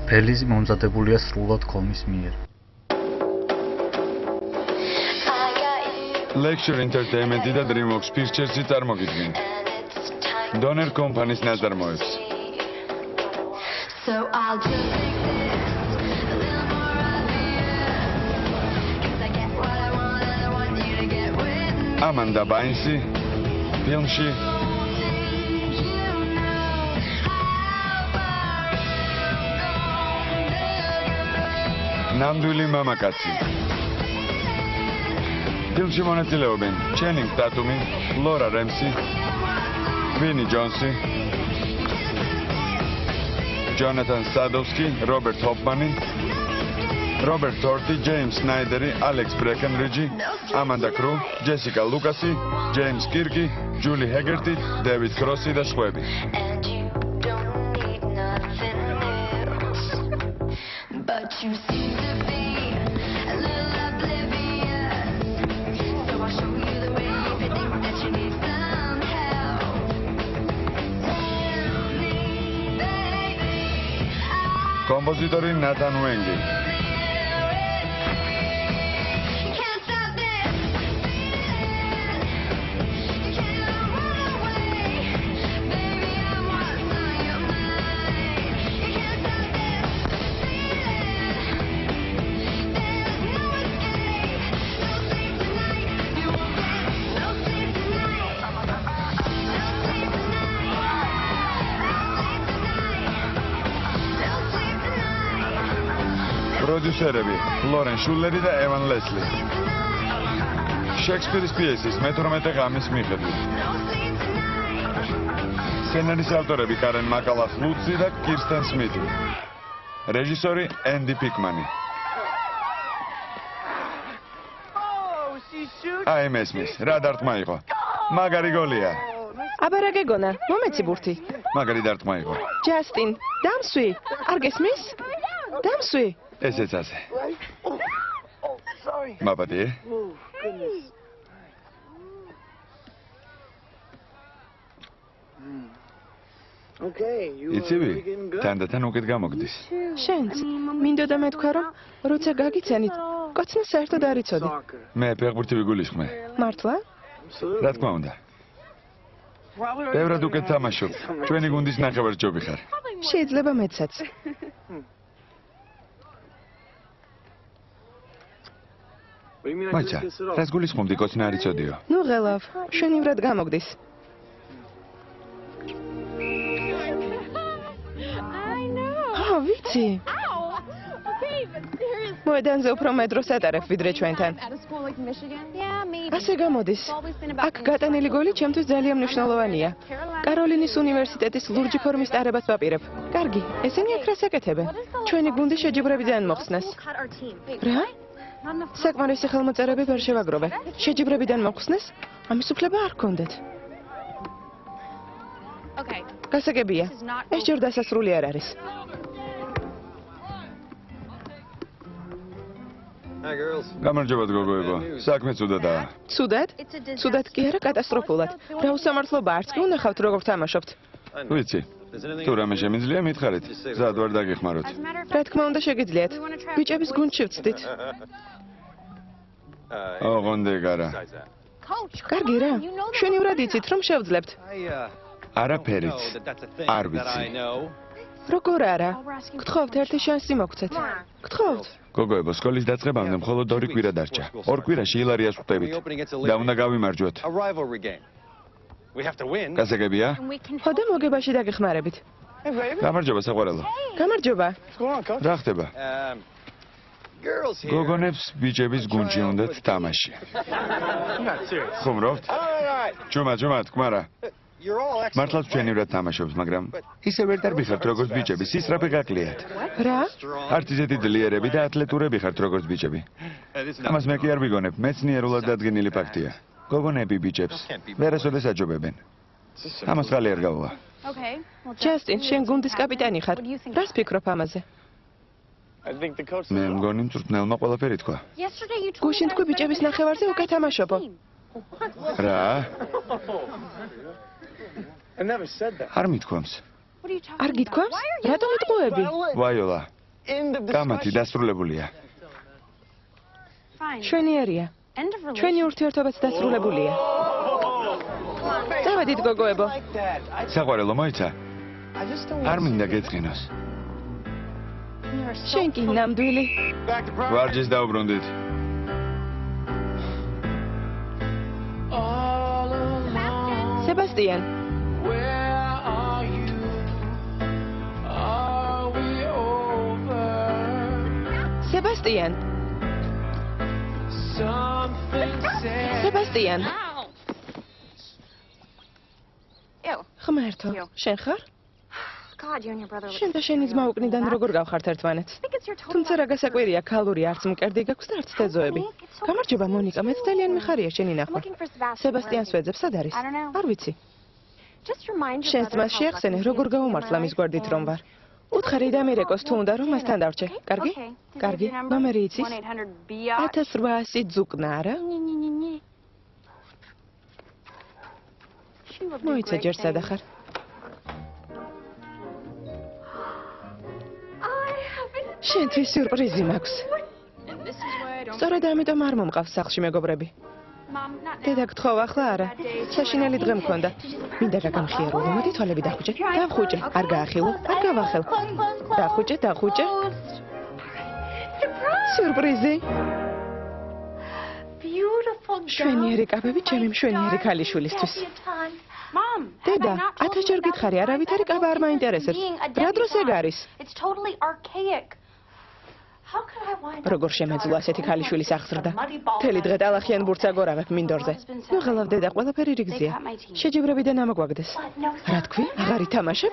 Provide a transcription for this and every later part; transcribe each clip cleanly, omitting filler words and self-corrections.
რელიზი მომზადებულია სრულად კომის მიერ. Lecture Entertainment და DreamWorks Pictures-ი წარმოგიდგენ. Donner Company-ის ნაწარმოებს. Amanda Bynes-ი ფილმში ნამდვილი მამაკაცი. ფილმში მონაწილეობენ ჩენინგ ტატუმი, ლორა რემსი, ვინი ჯონსი, ჯონათან სადოვსკი, რობერტ ჰოფმანი, რობერტ თორტი, ჯეიმს სნაიდერი, ალექს ბრეკენრიჯი, ამანდა კრუ, ჯესიკა ლუკასი, ჯეიმს კირკი, ჯული ჰეგერტი, დევიდ კროსი და სხვები. კომპოზიტორი ნათან უენგი. პროდიუსერები ლორენ შულერი და ევან ლესლი. შექსპირის პიესის მე-18 ღამის მიხედვით. სცენარის ავტორები კარენ მაკალას ლუცი და კირსტენ სმითი. რეჟისორი ენდი პიკმანი. აი მესმის, რა დარტყმა იყო. მაგარი გოლია. აბა რა გეგონა? მომეცი ბურთი. მაგარი დარტყმა იყო. ჯასტინ, დამსვი. არ გესმის? დამსვი. ესეც ასე. მაპატიე? იცივი, თანდათან უკეთ გამოგდის. შენც, მინდოდა მეთქვა, რომ როცა გაგიცანით, კოცნა საერთოდ არ იცოდი. მე ფეხბურთი ვიგულისხმე. მართლა? რა თქმა უნდა. ბევრად უკეთ თამაშობ. ჩვენი გუნდის ნახევარჯობი ხარ. შეიძლება მეცაც. მაჩა, რას გულისხმობდი კოცნა არ იცოდიო? ნუ ღელავ, შენივრად გამოგდის. ვიცი. მოედანზე უფრო მეტროს ატარებ ვიდრე ჩვენთან. ასე გამოდის. აქ გატანილი გოლი ჩემთვის ძალიან მნიშვნელოვანია. კაროლინის უნივერსიტეტის ლურჯი ფორმის ტარებას ვაპირებ. კარგი, ესენი აქ რას აკეთებენ? ჩვენი გუნდი შეჯიბრებიდან მოხსნეს. რა? საკმარისი ხელმოწერები ვერ შევაგროვე. შეჯიბრებიდან მოხსნეს? ამის უფლება არ გქონდეთ. გასაგებია. ეს ჯერ დასასრული არ არის. გამარჯობათ გოგოებო. საქმე ცუდადაა. ცუდად? ცუდად კი არა, კატასტროფულად. რა უსამართლობა არც კი უნახავთ როგორ თამაშობთ. ვიცი. თუ რამე შემიძლია მითხარით. ზად ვარ დაგეხმაროთ. რა თქმა უნდა შეგიძლიათ. ბიჭების გუნდში ვწდით. ოღონდ ეგ არა. კარგი რა. შენივრად იცით რომ შევძლებთ. არაფერიც. არ ვიცი. როგორ არა? გთხოვთ ერთი შანსი მოგცეთ. გთხოვთ. გოგოებო, სკოლის დაწყებამდე მხოლოდ 2 კვირა დარჩა. 2 კვირაში ილარიას ვხვდებით. და უნდა გავიმარჯვოთ. გასაგებია? ხოდა მოგებაში დაგეხმარებით. გამარჯობა საყვარელო. გამარჯობა. რა ხდება? გოგონებს ბიჭების გუნდში უნდათ თამაში. ხუმრობთ? ჩუმად, თქმარა. მართლაც ჩვენივრად თამაშობს, მაგრამ ისე ვერ დარბიხართ როგორც ბიჭები, სისწრაფე გაკლიათ. რა? არც ისეთი ძლიერები და ათლეტურები ხართ როგორც ბიჭები. ამას მე კი არ ვიგონებ, მეცნიერულად დადგენილი ფაქტია. გოგონები ბიჭებს ვერასოდეს აჯობებენ. ამას ხალი არ გაუვა. ჯასტინ, შენ გუნდის კაპიტანი ხარ. რას ფიქრობ ამაზე? მე მგონი მწვრთნელმა ყველაფერი თქვა. გუშინ თქვი ბიჭების ნახევარზე უკვე თამაშობო. რა? არ მithქვამს. არ გითქვამს? რატომ იტყუები? ვაიოლა, კამათი დასრულებულია. შვენიერია. ჩვენი ურთიერთობაც დასრულებულია. დავედით გოგოებო. საყვარელო მოიცა? არ მინდა გეწყინოს. შენ კი ნამდვილი. ვარჯიშს დაუბრუნდით. სებასტიან. სებასტიან. სებასტიან. ხმერთო, შენ ხარ? შენ და შენი ძმა უკნიდან როგორ გავხართ ერთმანეთს? თუმცა რა გასაკვირია, ქალური არც მკერდი გაქვს და არც თეზოები. გამარჯობა მონიკა, მეც ძალიან მიხარია შენი ნახვა. სებასტიანს ვეძებ, სად არის? არ ვიცი. შენს ძმას შეახსენე, როგორ გაუმართლა მის გვერდით რომ ვარ. უთხარი დამირეკოს თუ უნდა რომ მასთან დავრჩე. კარგი? კარგი. ნომერი იცის? 1800 ძუკნა არა? მოიცა ჯერ სადა ხარ? შენთვის სიურპრიზი მაქვს. სწორედ ამიტომ არ მომყავს სახლში მეგობრები. დედა გთხოვ ახლა არა. საშინელი დღე მქონდა. მინდა რა გამხიარულო, მოდი თვალები დახუჭე. დახუჭე, არ გაახილო, არ გავახელ. დახუჭე, დახუჭე. სიურპრიზი. შვენიერი კაბები ჩემი მშვენიერი ქალიშვილისთვის. დედა, 1000 ჯერ გითხარი, არავითარი კაბა არ მაინტერესებს. რა დროს ეგ არის? როგორ შემეძლო ასეთი ქალიშვილის აღზრდა? მთელი დღე ტალახიან ბურთს აგორავებ მინდორზე. მოღალავ დედა, ყველაფერი რიგზია. შეჯიბრებიდან ამოგვაგდეს. რა თქვი? აღარ ითამაშებ?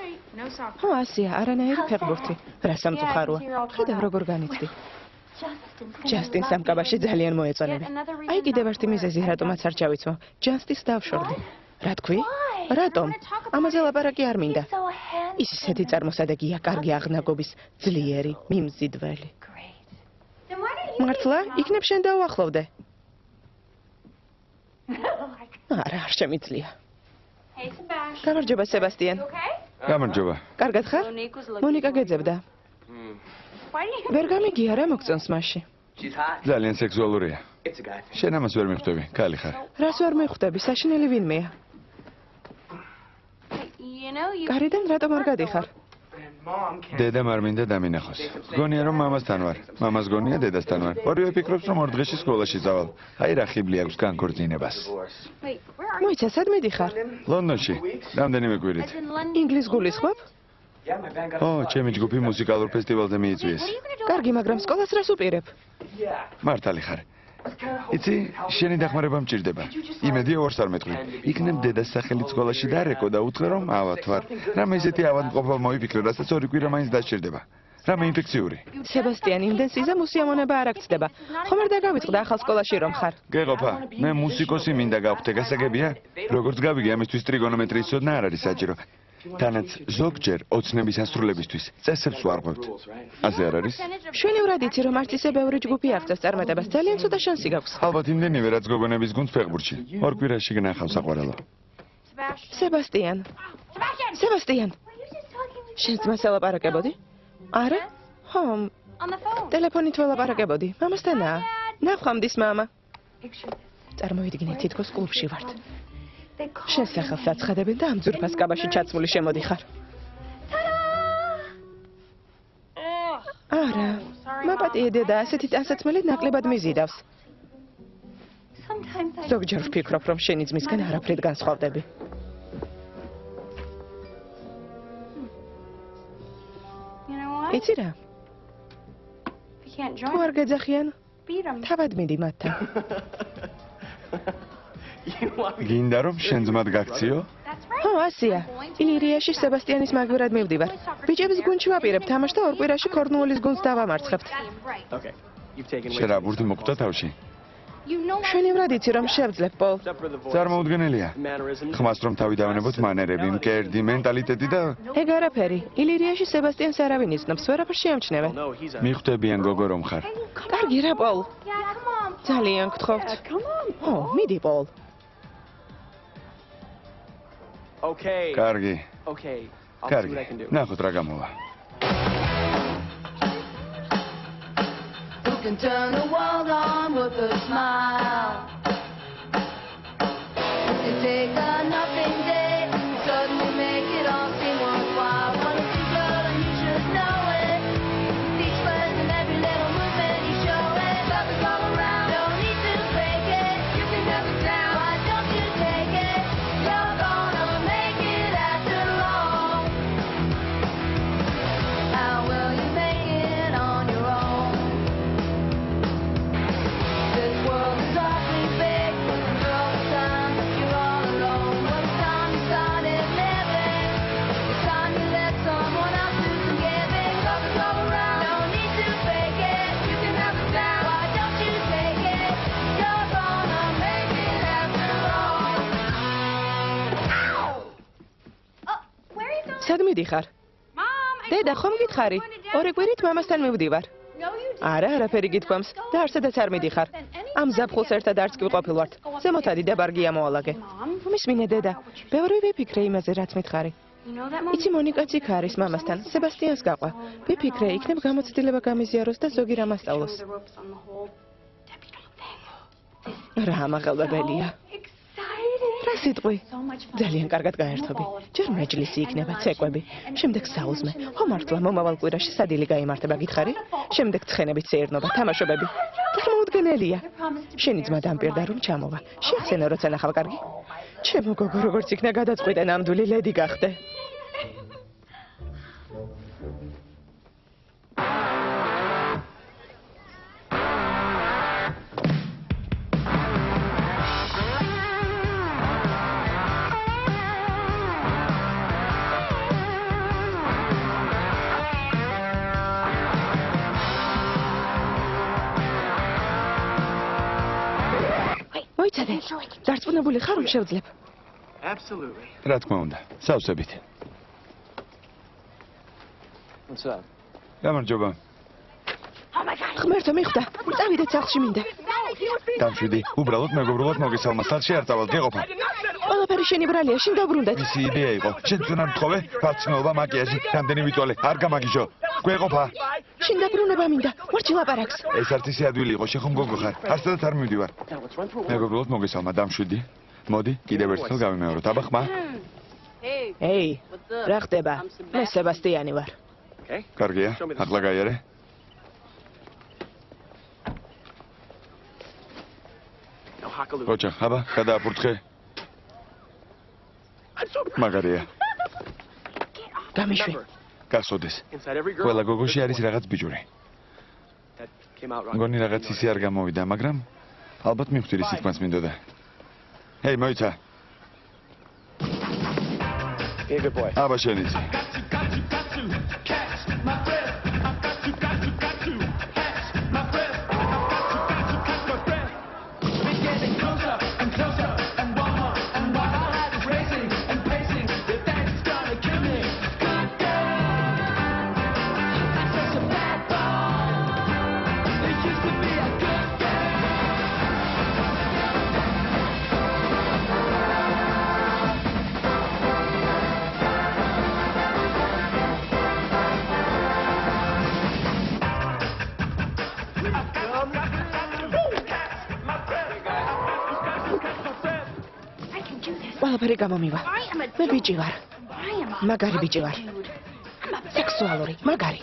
ო, ასია, არანაირი ფეხბურთი. რა სამწუხაროა. ხედავ როგორ განიცდი. ჯასტინს სამკაბაში ძალიან მოეწონები. აი კიდევ ერთი მიზეზი, რატომაც არ ჩავიცმო. ჯასტინს დავშორდი. რა თქვი? რატომ? ამაზე ლაპარაკი არ მინდა. ის ისეთი წარმოსადეგია, კარგი აღნაგობის, ძლიერი, მიმზიდველი. მართლა? იქნებ შენ დაუახლოვდე. არა, არ შემიძლია. გამარჯობა, სებასტიან. გამარჯობა. კარგად ხარ? მონიკა გეძებდა. ვერ გამიგია რა მოგწონს მასში? ძალიან სექსუალურია. შენ ამას ვერ მიხვდები, კალი ხარ. რას ვერ მიხვდები, საშინელი ვინმეა? გარედან რატომ არ გადიხარ? დედამ არ მინდა დამინახოს. გონია რომ მამასთან ვარ. მამას გონია დედასთან ვარ. ორივე ფიქრობს რომ ორ დღეში სკოლაში წავალ. აი რა ხიბლი აქვს განქორწინებას. მოიცა, სად მიდიხარ? ლონდონში. რამდენიმე კვირით. ინგლისს გულისხმობ? ო, ჩემი ჯგუფი მუსიკალურ ფესტივალზე მიიწვიეს. კარგი, მაგრამ სკოლას რას უპირებ? მართალი ხარ. იცი, შენი დახმარება მჭირდება. იმედია ორს არ მეტყვი. იქნებ დედას სახელით სკოლაში დარეკო და უთხრა რომ ავად ვარ. რამე ისეთი ავადმყოფა მოიფიქრე, რასაც ორი კვირა მაინც დასჭირდება. რამე ინფექციური. სებასტიან, იმდენ სიზა მოსიამონება არ აქცდება. ხომ არ დაგავიწყდა ახალ სკოლაში რომ ხარ? გეყოფა, მე მუსიკოსი მინდა გავხდე, გასაგებია? როგორც გავიგე, ამისთვის ტრიგონომეტრიის ცოდნა არ არის საჭირო. თანაც ზოგჯერ ოცნების ასრულებისთვის წესებს ვარღვევთ. ასე არ არის? შვენივრად იცი რომ არც ისე ბევრი ჯგუფი აღწევს წარმატებას, ძალიან ცუდა შანსი გაქვს. ალბათ იმდენივე რაც გოგონების გუნდს ფეხბურთში. ორ კვირაში გნახავ საყვარელო. სებასტიან. სებასტიან. შენ ძმას ელაპარაკებოდი? არა? ხო. ტელეფონით ველაპარაკებოდი. მამასთანაა. ნახვამდის მამა. წარმოვიდგინე, თითქოს კლუბში ვართ. შენ სახელს აცხადებენ და ამ ძვირფას კაბაში ჩაცმული შემოდიხარ. არა, მაპატიე დედა, ასეთი ტანსაცმელი ნაკლებად მიზიდავს. ზოგჯერ ვფიქრობ, რომ შენი ძმისგან არაფრით განსხვავდები. იცი რა? თუ არ გეძახიან, თავად მიდი მათთან. გინდა რომ შენ ძმად გაქციო? ხო, ასია. ილირიაში სებასტიანის მაგვირად მივდივარ. ბიჭების გუნდში ვაპირებ თამაშ და ორ კვირაში კორნუოლის გუნდს დავამარცხებთ. შენ რა ბურთი მოკვდა თავში? შვენივრად იცი რომ შევძლებ, პოლ. წარმოუდგენელია. ხმას რომ თავი დავანებოთ მანერები, მკერდი, მენტალიტეტი და ეგ არაფერი. ილირიაში სებასტიანს არავინ იცნობს, ვერაფერს შეამჩნევენ. მიხვდებიან გოგო რომ ხარ. კარგი რა, პოლ. ძალიან გთხოვთ. ო, მიდი, პოლ. კარგი. კარგი. ნახოთ რა გამოვა. can turn the world on with a smile. You can take a nothing day and suddenly make it all seem worthwhile. Wonderful girl, and you should know it. Each word and every little movement you show it. Love is all around, don't need to fake it. You can never down, why don't you take it? You're gonna make it after all. How will you make it on your own? This world is awfully big, and for all the time you're all alone. When it's time you started living, it's time you let someone else do some giving. Love is all around, no need to fake it. You can have it down, why don't you take it? You're gonna make it after all. Oh, where are you going? სად მიდიხარ? დედა, ხომ გითხარი? ორი კვირით მამასთან მივდივარ. არა, არაფერი გითქვამს და არსადაც არ მიდიხარ. ამ ზაფხულს ერთად არც კი ვყოფილ ვართ. ზემოთადი და ბარგი ამოალაგე. მისმინე დედა, ბევრი ვიფიქრე იმაზე, რაც მითხარი. იცი მონიკაც იქ არის მამასთან, სებასტიანს გაყვა. ვიფიქრე, იქნებ გამოცდილება გამიზიაროს და ზოგი რამ ასწავლოს. რა ამაღელვებელია. რა სიტყვი? ძალიან კარგად გაერთობი. ჯერ მეჯლისი იქნება, ცეკვები, შემდეგ საუზმე. ხო მართლა მომავალ კვირაში სადილი გაიმართება გითხარი? შემდეგ ცხენებით სეირნობა, თამაშობები. წარმოუდგენელია. შენი ძმა დამპირდა რომ ჩამოვა. შეახსენე როცა ნახავ კარგი? ჩემო გოგო როგორც იქნა გადაწყვიტე ნამდვილი ლედი გახდე. მოიცადე, დარწმუნებული ხარ რომ შევძლებ? Absolutely. რა თქმა უნდა, სავსებით. What's up? გამარჯობა. ღმერთო მიხვდა, წავიდეთ სახლში მინდა. დამშვიდი, უბრალოდ მეგობრულად მოგესალმა, სახლში არ წავალ, გეყოფა. ყველაფერი შენი ბრალია, შენ დაბრუნდეთ. მისი იდეა იყო, შენ თვითონ არ მთხოვე, ფარცხნილობა, მაკიაჟი, რამდენი ვიწვალე, არ გამაგიჟო. გვეყოფა. შენ დაბრუნება მინდა, ვარჩი ლაპარაკს. ეს არც ისე ადვილი იყო, შენ ხომ გოგო ხარ, არსადაც არ მივდივარ. Now let's run for a walk. მეგობრულად მოგესალმა, დამშვიდი. მოდი, კიდევ ერთხელ გავიმეოროთ, აბა ხმა. ეი, რა ხდება? მე სებასტიანი ვარ. Okay. კარგია, ახლა გაიარე. Now Hakalu. ოჩა, აბა, გადააფურთხე. მაგარია, გამიშვი. გახსოვდეს. Inside every girl. ყველა გოგოში არის რაღაც ბიჭური. That came out wrong. მგონი რაღაც ისე არ გამოვიდა, მაგრამ ალბათ მივხვდი სიტყვას მინდოდა. ჰეი, მოიცა. Be a good boy. აბა შენიც. ყველაფერი გამომივა. მე ბიჭი ვარ. მაგარი ბიჭი ვარ. სექსუალური, მაგარი.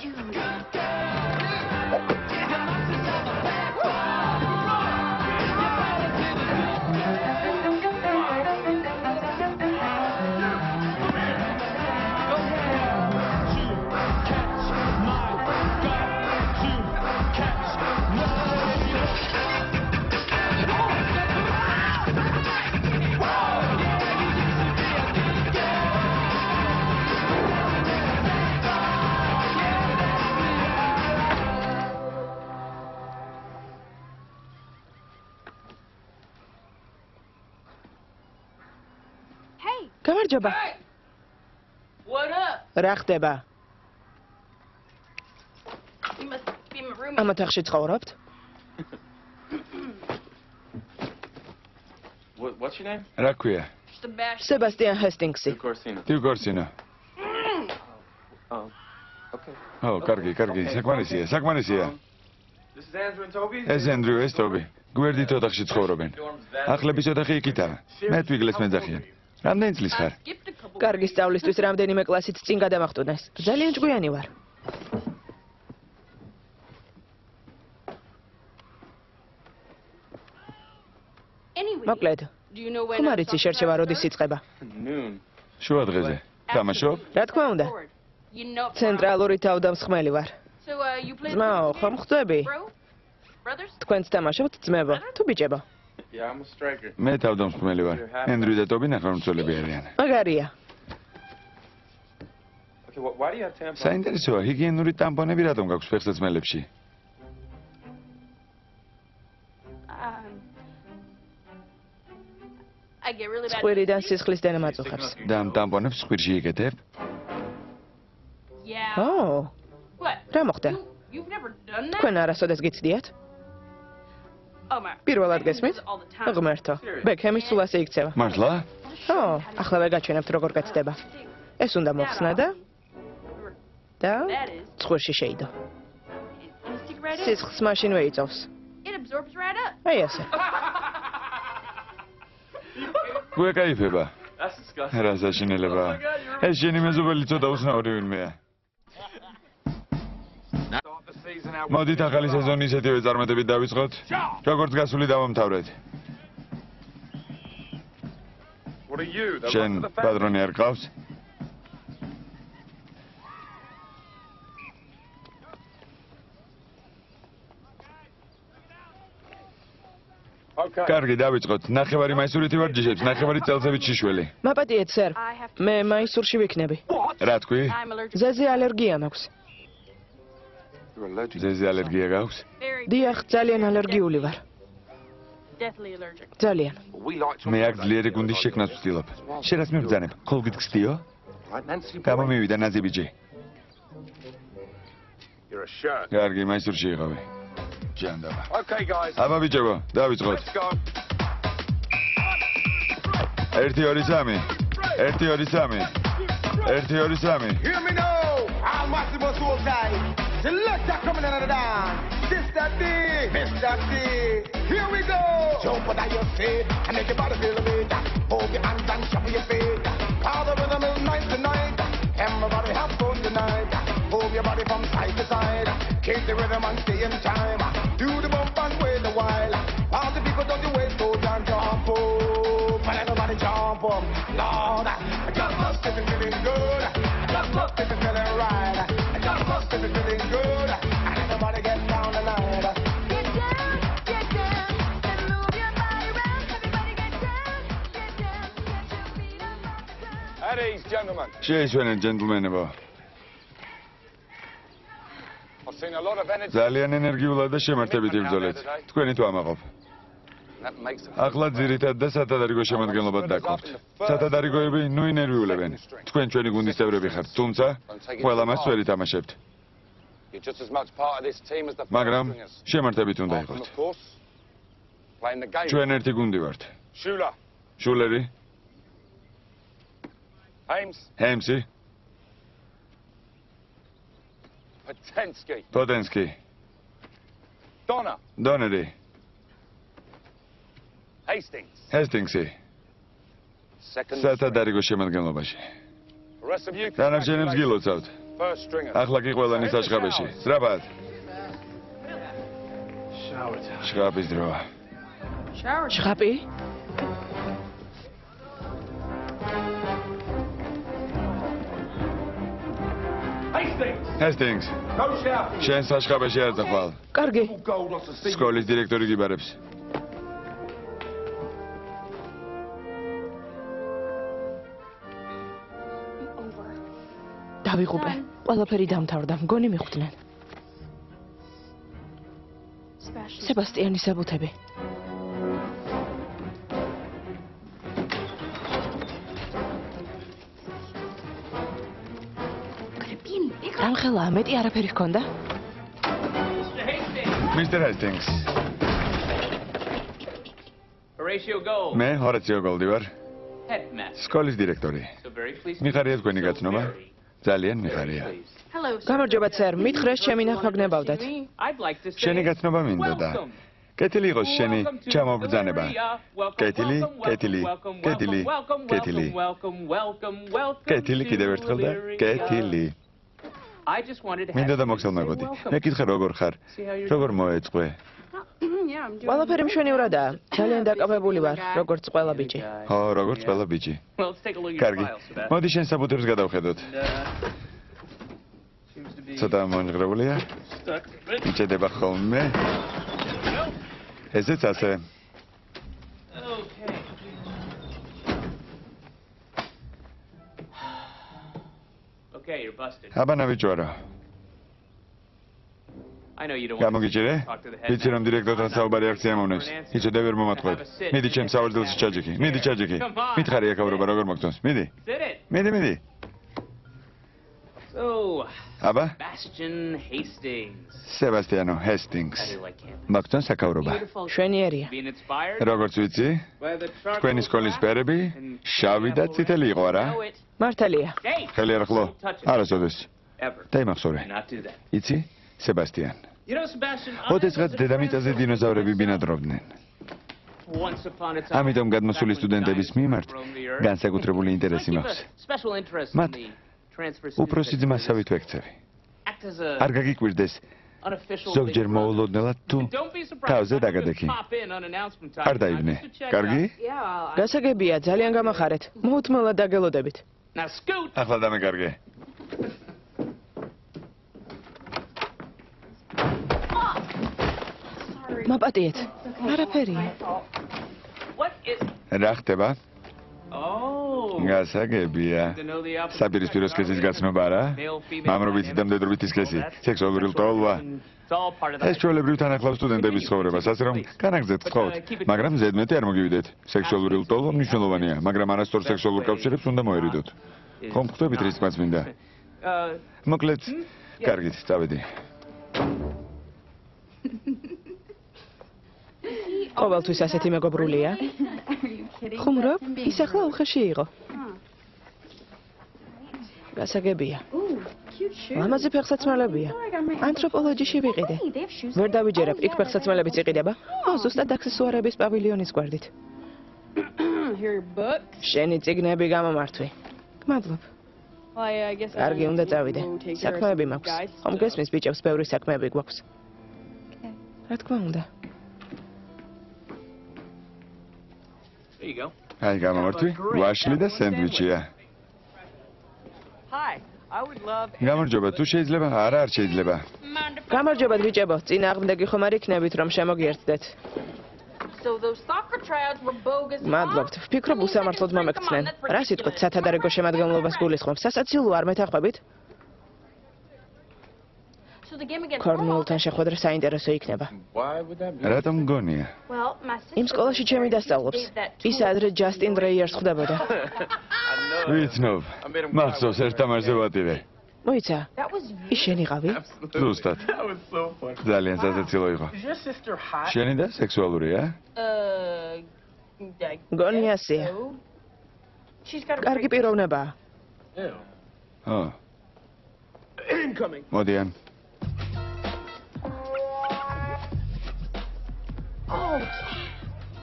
გამარჯობა. რა ხდება? ამ ოთახში ცხოვრობთ? What's your name? რა ქვია? სებასტიან ჰესტინგსი. Corsino. დიუკორსინო. Oh. Okay. ო, კარგი, კარგი, საკმარისია, საკმარისია. This is Andrew and Toby. ეს ენდრიუ, ეს ტობი. გვერდით ოთახში ცხოვრობენ. ახლების ოთახი იქითაა. მე თვიგლეს მეძახიან. რამდენი წლის ხარ? კარგი სწავლისთვის რამდენიმე კლასით წინ გადამახტუნეს. ძალიან ჭკვიანი ვარ. მოკლედ, ხომ არ იცი შერჩევა როდის იწყება? Noon. შუა დღეზე. თამაშობ? რა თქმა უნდა, ცენტრალური თავდამსხმელი ვარ. ძმაო, ხომ ხვდები? თქვენც თამაშობთ ძმებო, თუ ბიჭებო? Yeah, I'm a striker. მე თავდამსხმელი ვარ. ენდრიუ და ტობი ნახევარმცველები არიან. მაგარია. Okay, why do you have tampons? საინტერესოა, ჰიგიენური ტამპონები რატომ გაქვს ფეხსაცმელებში? სკვირიდან სისხლის დენა მაწუხებს. და ამ ტამპონებს სკვირში იკეთებ? ო, რა მოხდა? თქვენ არასოდეს გიცდიათ? პირველად გესმით? ღმერთო, ბექემი სულ ასე იქცევა. მართლა? ო, ახლა ვეგაჩვენებთ როგორ გაცდება. ეს უნდა მოხსნა და ცხვირში შეიდო. სისხლს მაშინვე იწოვს. აი ასე. გვეკაიფება. That's disgusting. რა საშინელება. ეს შენი მეზობელი ცოტა უცნაური ვინმეა. მოდით ახალი სეზონი ისეთივე წარმატებით დავიწყოთ. როგორც გასული დავამთავრეთ. What are you? The შენ rest of the family? პატრონი არ ყავს? Okay. კარგი, დავიწყოთ. ნახევარი მაისურით ვარჯიშებს, ნახევარი წელწებით შიშველი. მაპატიეთ, სერ. მე მაისურში ვიქნები. რა თქვი? ზეზე ალერგია მაქვს. You're allergic. ზეზე ალერგია გაქვს? დიახ, ძალიან ალერგიული ვარ. ძალიან. We like to. მე აქ ძლიერი გუნდის შექმნას ვცდილობ. შენ რას მიბრძანებ? ხოლმე გწდიო? Right, Nancy. გამომივიდა ნაზი ბიჭი. You're a shirt. კარგი, მაისურში იყავი. ჯანდაბა. Okay, guys. აბა ბიჭებო, დავიწყოთ. Let's go. 1 2 3 1 2 3 1 2 3 Hear me now, I'm Massimo Soulside. Selector coming in on the dance. Sister D, Mr. D. Here we go. Jump out of your seat and make your body feel the beat. Hold your hands and shuffle your feet. All the rhythm is nice tonight. Everybody have fun tonight. Move your body from side to side. Keep the rhythm and stay in time. Do the bump and wait a while. All the people don't you wait so jump up. But everybody jump up. Lord, jump up if it's feeling good. Jump up if it's feeling right. Jump up if it's feeling good. And everybody get down tonight. Get down, and move your body around. Everybody get down, get your feet up on the ground. At ease, gentlemen. შეისვენენ ჯენტლმენებო. I've seen a lot of energy. ძალიან ენერგიულად და შემართებით იბრძოლეთ. თქვენი თუ ამაყობ. That makes it. ახლა ძირითად და სათადარიგო შემადგენლობად დაკვირთ. სათადარიგოები ნუ ინერვიულებენ. თქვენ ჩვენი გუნდის წევრები ხართ, თუმცა ყველა მას ვერ ითამაშებთ. You're just as much part of this team as the მაგრამ stringers. შემართებით უნდა Apart from, იყოთ. of course, playing the game. ჩვენ ერთი გუნდი ვართ. Schuler, შულერი, Hames, ჰემსი, Potensky, პოტენსკი, Donna, დონერი, Hastings. ჰესტინგსი. Second. სათადარიგო შემადგენლობაში. The rest of you. დანარჩენებს გილოცავთ. First stringers. ახლა კი ყველანი საშხაბეში. სწრაფად. შხაპის დროა. შხაპი? Hastings. ჰესტინგს, Go shout. შენ საშხაბეში არ დახვალ. კარგი. Gold wants to see you. სკოლის დირექტორი გიბარებს. დავიღუპე. ყველაფერი დამთავრდა. მგონი მიხვდნენ. სებასტიანის საბუთები. რამხელა, მეტი არაფერი ჰქონდა? მისტერ ჰესტინგს. Horatio Gold, მე ჰორაციო გოლდი ვარ, headmaster. სკოლის დირექტორი. So very pleased. მიხარია თქვენი გაცნობა. ძალიან მიხარია. გამარჯობა სერ, მითხრეს ჩემი ნახვა გნებავდეთ. შენი გაცნობა მინდა და კეთილი იყოს შენი ჩამობრძანება. კეთილი, კეთილი, კეთილი, კეთილი. კეთილი კიდევ ერთხელ და კეთილი. მინდა და მოგსალმებოდი. მეკითხე როგორ ხარ? როგორ მოეწყვე? ყველაფერი მშვენივრადაა. ძალიან დაკავებული ვარ, როგორც ყველა ბიჭი. ხო, როგორც ყველა ბიჭი. კარგი. მოდი შენ საბუთებს გადავხედოთ. ცოტა მონღრებულია. იჭედება ხოლმე. ესეც ასე. Okay, you're busted. აბანავი ჯვარო. I know you don't want გამოგიჭირე? ვიცი რომ დირექტორთან საუბარი არ შეამოვნებს. იცოდე ვერ მომატყუებ. მიდი ჩემ სავარძელში ჩაჯიქი. მიდი ჩაჯიქი. მითხარი აკავრობა როგორ მოგწონს. მიდი. Sit it. მიდი. So, აბა, Bastion Hastings. სებასტიანო ჰესტინგს. How do you like him? მოგწონს აკავრობა. შვენიერია. Being inspired? როგორც ვიცი, თქვენი სკოლის ფერები შავი და წითელი იყო რა. Know it. მართალია. Hey! ხელი არ ხლო. არასოდეს. Ever. დაიმახსოვრე. Do not do that. იცი? სებასტიან. You know, Sebastian, ოდესღაც დედამიწაზე დინოზავრები ბინადრობდნენ. once upon a time, ამიტომ გადმოსული სტუდენტების მიმართ roamed the earth. განსაკუთრებული ინტერესი Keep მაქვს. a special interest მათ in the transfer უფროსი ძმასავით ვექცევი. act as a არ გაგიკვირდეს unofficial ზოგჯერ big brother. მოულოდნელად თუ Don't be surprised თავზე if I დაგადექი. pop in unannounced from time არ to time დაიბნე. just to check კარგი? out. გასაგებია, ძალიან გამახარეთ. მოუთმელად დაგელოდებით. Now scoot. ახლა დამეკარგე. მაპატიეთ. არაფერია. What is? რა ხდება? Oh. გასაგებია. To know the opposite საპირისპირო sex, სქესის are we? გაცნობა რა? Male, female, მამრობითი და მდედრობითი სქესი, სექსუალური ლტოლვა. It's all part of ეს that. ჩვეულებრივ თანახლავს სტუდენტების ცხოვრებას, ასე რომ განაგზეთ თხოვთ, მაგრამ ზედმეტი არ მოგივიდეთ. სექსუალური ლტოლვა მნიშვნელოვანია, მაგრამ არასწორ სექსუალურ კავშირებს უნდა მოერიდოთ. ხომ ხვდებით რის თქმაც მინდა? მოკლედ, კარგით, წავედი. ყოველთვის ასეთი მეგობრულია. ხუმრობ? ის ახლა უხეში იყო. გასაგებია. ლამაზი ფეხსაცმელებია. ანთროპოლოგიში ვიყიდე. ვერ დავიჯერებ, იქ ფეხსაცმელებიც იყიდება. ო, ზუსტად აქსესუარების პავილიონის გვერდით. შენი წიგნები გამომართვი. გმადლობ. კარგი, უნდა წავიდე. საქმეები მაქვს. ხომ გესმის, ბიჭებს ბევრი საქმეები გვაქვს. რა თქმა უნდა. There you go. აი გამომართვი, ვაშლი და სენდვიჩია. Hi, I would love. გამარჯობა, თუ შეიძლება? არა, არ შეიძლება. გამარჯობათ ბიჭებო, წინააღმდეგი ხომ არ იქნებით რომ შემოგიერთდეთ. So those soccer tryouts were bogus. მადლობთ. ვფიქრობ უსამართლოდ მომექცნენ. რა სიტყვით სათადარიგო შემადგენლობას გულისხმობს? სასაცილო არ მეთანხმებით? So the game against კორნულთან შეხვედრა საინტერესო იქნება. რატომ გონია? Well, my იმ სკოლაში ჩემი დასწავლობს. ის ადრე ჯასტინ დრეიერს ხვდებოდა. ვიცნობ. მახსოვს ერთ თამაშზე ვატირე. მოიცა, That was you. ის შენიღავი? ზუსტად. ძალიან სასაცილო იყო. Is your sister hot? შენი და სექსუალურია? გონია ასია. She's got a კარგი great- პიროვნებაა. ო, Incoming. მოდიან.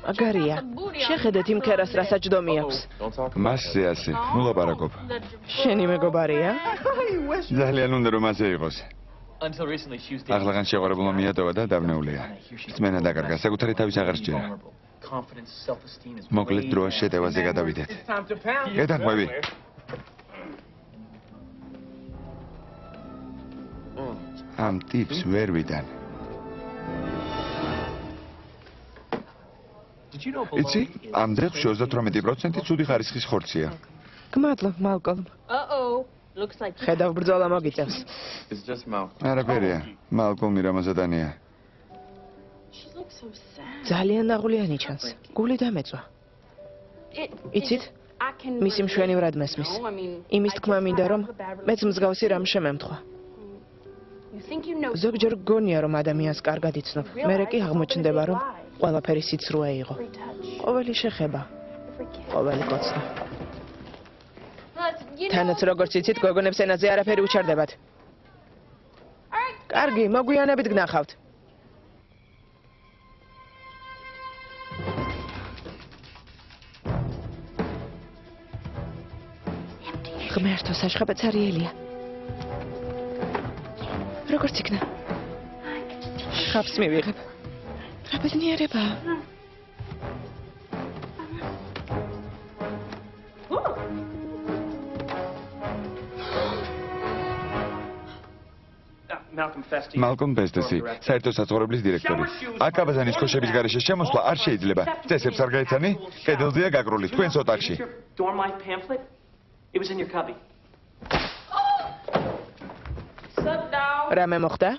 აგარია. შეხედეთ იმ ქერას, რასაც ჯდომი აქვს. მასზე ასე, ნუ ლაპარაკობ. შენი მეგობარია? ძალიან უნდა რომ ასე იყოს. Until recently, she was ახლაღან შეყვარებულმა მიატოვა და დაბნეულია. წმენა დაკარგა, საკუთარი თავის აღარ სჯერა. confidence, self-esteem is მოკლედ დროა შეტევაზე გადავიდეთ. It's time to pound. გეთანხმები. ამ ტიპს ვერ ვიდან. Did you know იცი, ამ დღეს 38% ცუდი ხარისხის ხორცია. გმადლობ, მალკოლმ. Uh-oh. Looks like ხედავ ბრძოლა მოგიწევს. არაფერია, მალკოლმი რამაზადანია. she looks so sad. ძალიან ნაღვლიანი ჩანს. გული დამეწვა. იცით? I can მისი მშვენივრად მესმის. No, I mean, იმის I თქმა just მინდა have რომ a bad მეც მსგავსი რამ შემემთხვა. You think you know ზოგჯერ გონია რომ ადამიანს კარგად იცნობ. მერე კი აღმოჩნდება რომ ყველაფერი სიცრუე იყო. every touch, ყოველი შეხება, every kiss. ყოველი კოცნა. Let's თანაც როგორც იცით, გოგონებს ენაზე არაფერი უჩარდებათ. კარგი, მოგვიანებით გნახავთ. ღმერთო, საშხაბა ცარიელია. როგორც იქნა? შხაპს მივიღებ. რა ბედნიერებაა. Malcolm Bestesi, საერთო საცხოვრებლის დირექტორი. აკაბაზანის ქოშების გარეშე შემოსვლა არ შეიძლება. წესებს არ გაიცანი? კედელზეა გაგრული თქვენს ოთახში. It was in your cubby. რამე მოხდა?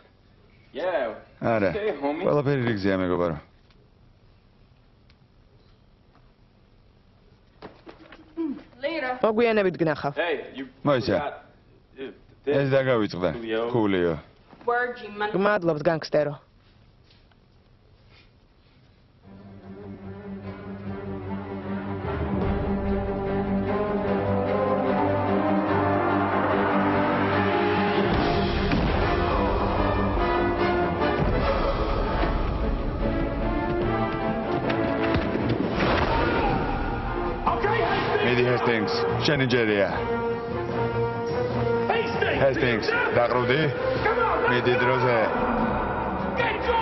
Yeah. არა. ყველაფერი რიგზეა მეგობარო. მოგვიანებით გნახავ. Hey, you მოიცა. ეს დაგავიწყდა. ხულიო. გმადლობთ, განგსტერო. მიდი ჰესტინგს, შენი ჯერია. ჰესტინგს, დაღრუდი? მიდი დროზე.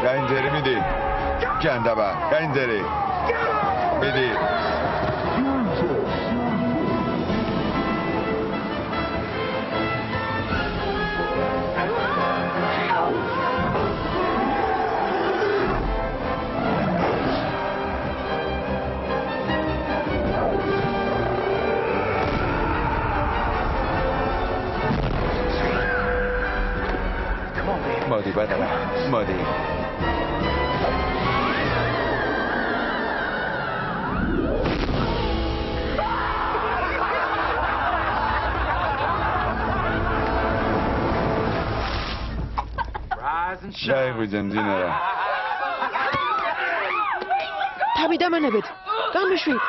გაინძერი მიდი. ჯანდაბა, გაინძერი. მიდი. მოდი ბატონო, მოდი. გაიღვიძე მძინარა. თავი დამანებით. გამიშვით.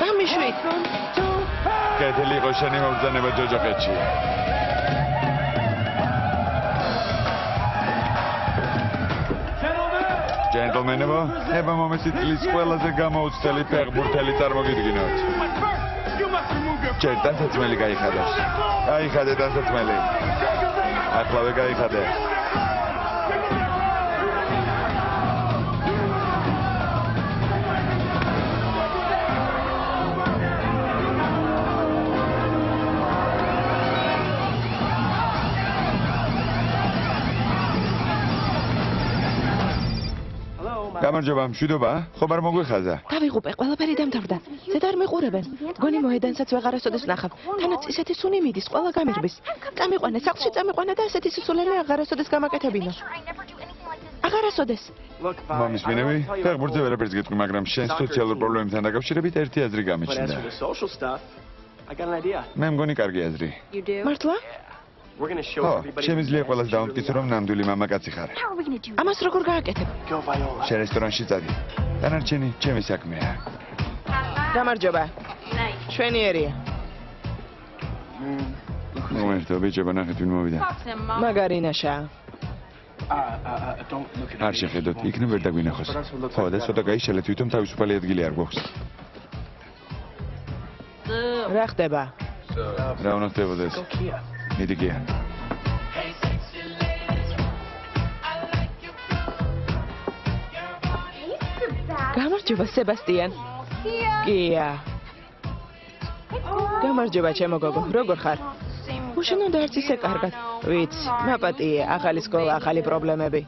გამიშვით. კეთილი იყო შენი მობრძანება ჯოჯოხეთში. Gentlemenებო, ნება მომეცით წლის ყველაზე გამოუცდელი ფეხბურთელი წარმოგიდგინოთ. ჯერ დასაცმელი გაიხადე. გაიხადე დასაცმელი. ახლავე გაიხადე. გამარჯობა, მშვიდობა? ხომ არ მოგვეხაზა? დავიღუპე, ყველაფერი დამთავრდა. ზედ არ მიყურებენ. გონი მოედანსაც ვეღარასოდეს ნახავ. თანაც ისეთი სუნი მიდის, ყველა გამირბის. წამიყვანე, სახლში წამიყვანე და ესეთი სისულელე აღარასოდეს გამაკეთებინო. აღარასოდეს. მომისმინები? ფეხბურთზე ვერაფერს გეტყვი, მაგრამ შენ სოციალურ პრობლემებთან დაკავშირებით ერთი აზრი გამიჩნდა. მე მგონი კარგი აზრი. მართლა? შემიძლია ყველას დავამტკიცო, რომ ნამდვილი მამაკაცი ხარ. ამას როგორ გააკეთებ? შენ რესტორანში წადი. დანარჩენი ჩემი საქმეა. გამარჯობა. შვენიერია. მომერტო, ბიჭება, ნახეთ ვინ მოვიდა. მაგარინაშა. არ შეხედოთ, იქნებ ვერ დაგვინახოს. ხო, და ცოტა გაიშალეთ, ვითომ თავისუფალი ადგილი არ გვაქვს. რა ხდება? რა უნდა ხდებოდეს? მიდი გია. გამარჯობა, სებასტიან. გია. გამარჯობა, ჩემო გოგო. როგორ ხარ? უშენოდ არც ისე კარგად. ვიცი, მაპატიე, ახალი სკოლა, ახალი პრობლემები.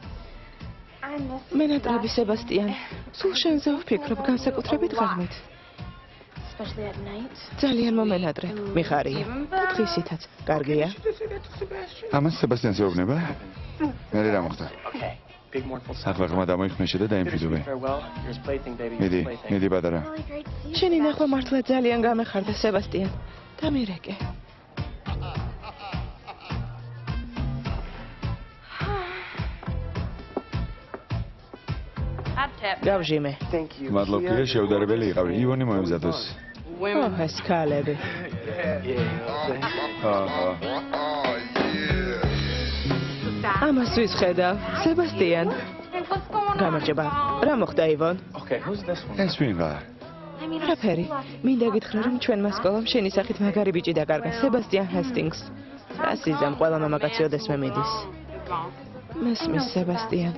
მენატრები, სებასტიან. სულ შენზე ვფიქრობ, განსაკუთრებით ღამით. ძალიან მომენატრე. მიხარია. თხისითაც. კარგია. ამას სებასტიანს ეუბნება? მე რა მოხდა? ახლა ღრმა დამოიხმეშე და დაიმშვიდობე. მიდი, მიდი პატარა. შენი ნახვა მართლა ძალიან გამეხარდა, სებასტიან. დამირეკე. გავჟიმე. მადლობ, კირე, შეუდარებელი იყავი. ივონი მოემზადოს. ოჰ, ეს ქალები. აჰა. ამას ვის ხედავ? სებასტიან. გამარჯობა. რა მოხდა ივონ? Okay, who's this one? ეს ვინღა? რაფერი? მინდა გითხრა რომ ჩვენმა სკოლამ შენი სახით მაგარი ბიჭი დაკარგა, სებასტიან ჰესტინგს. რა სიზამ ყველა მამაკაცი ოდესმე მიდის. მესმის სებასტიან.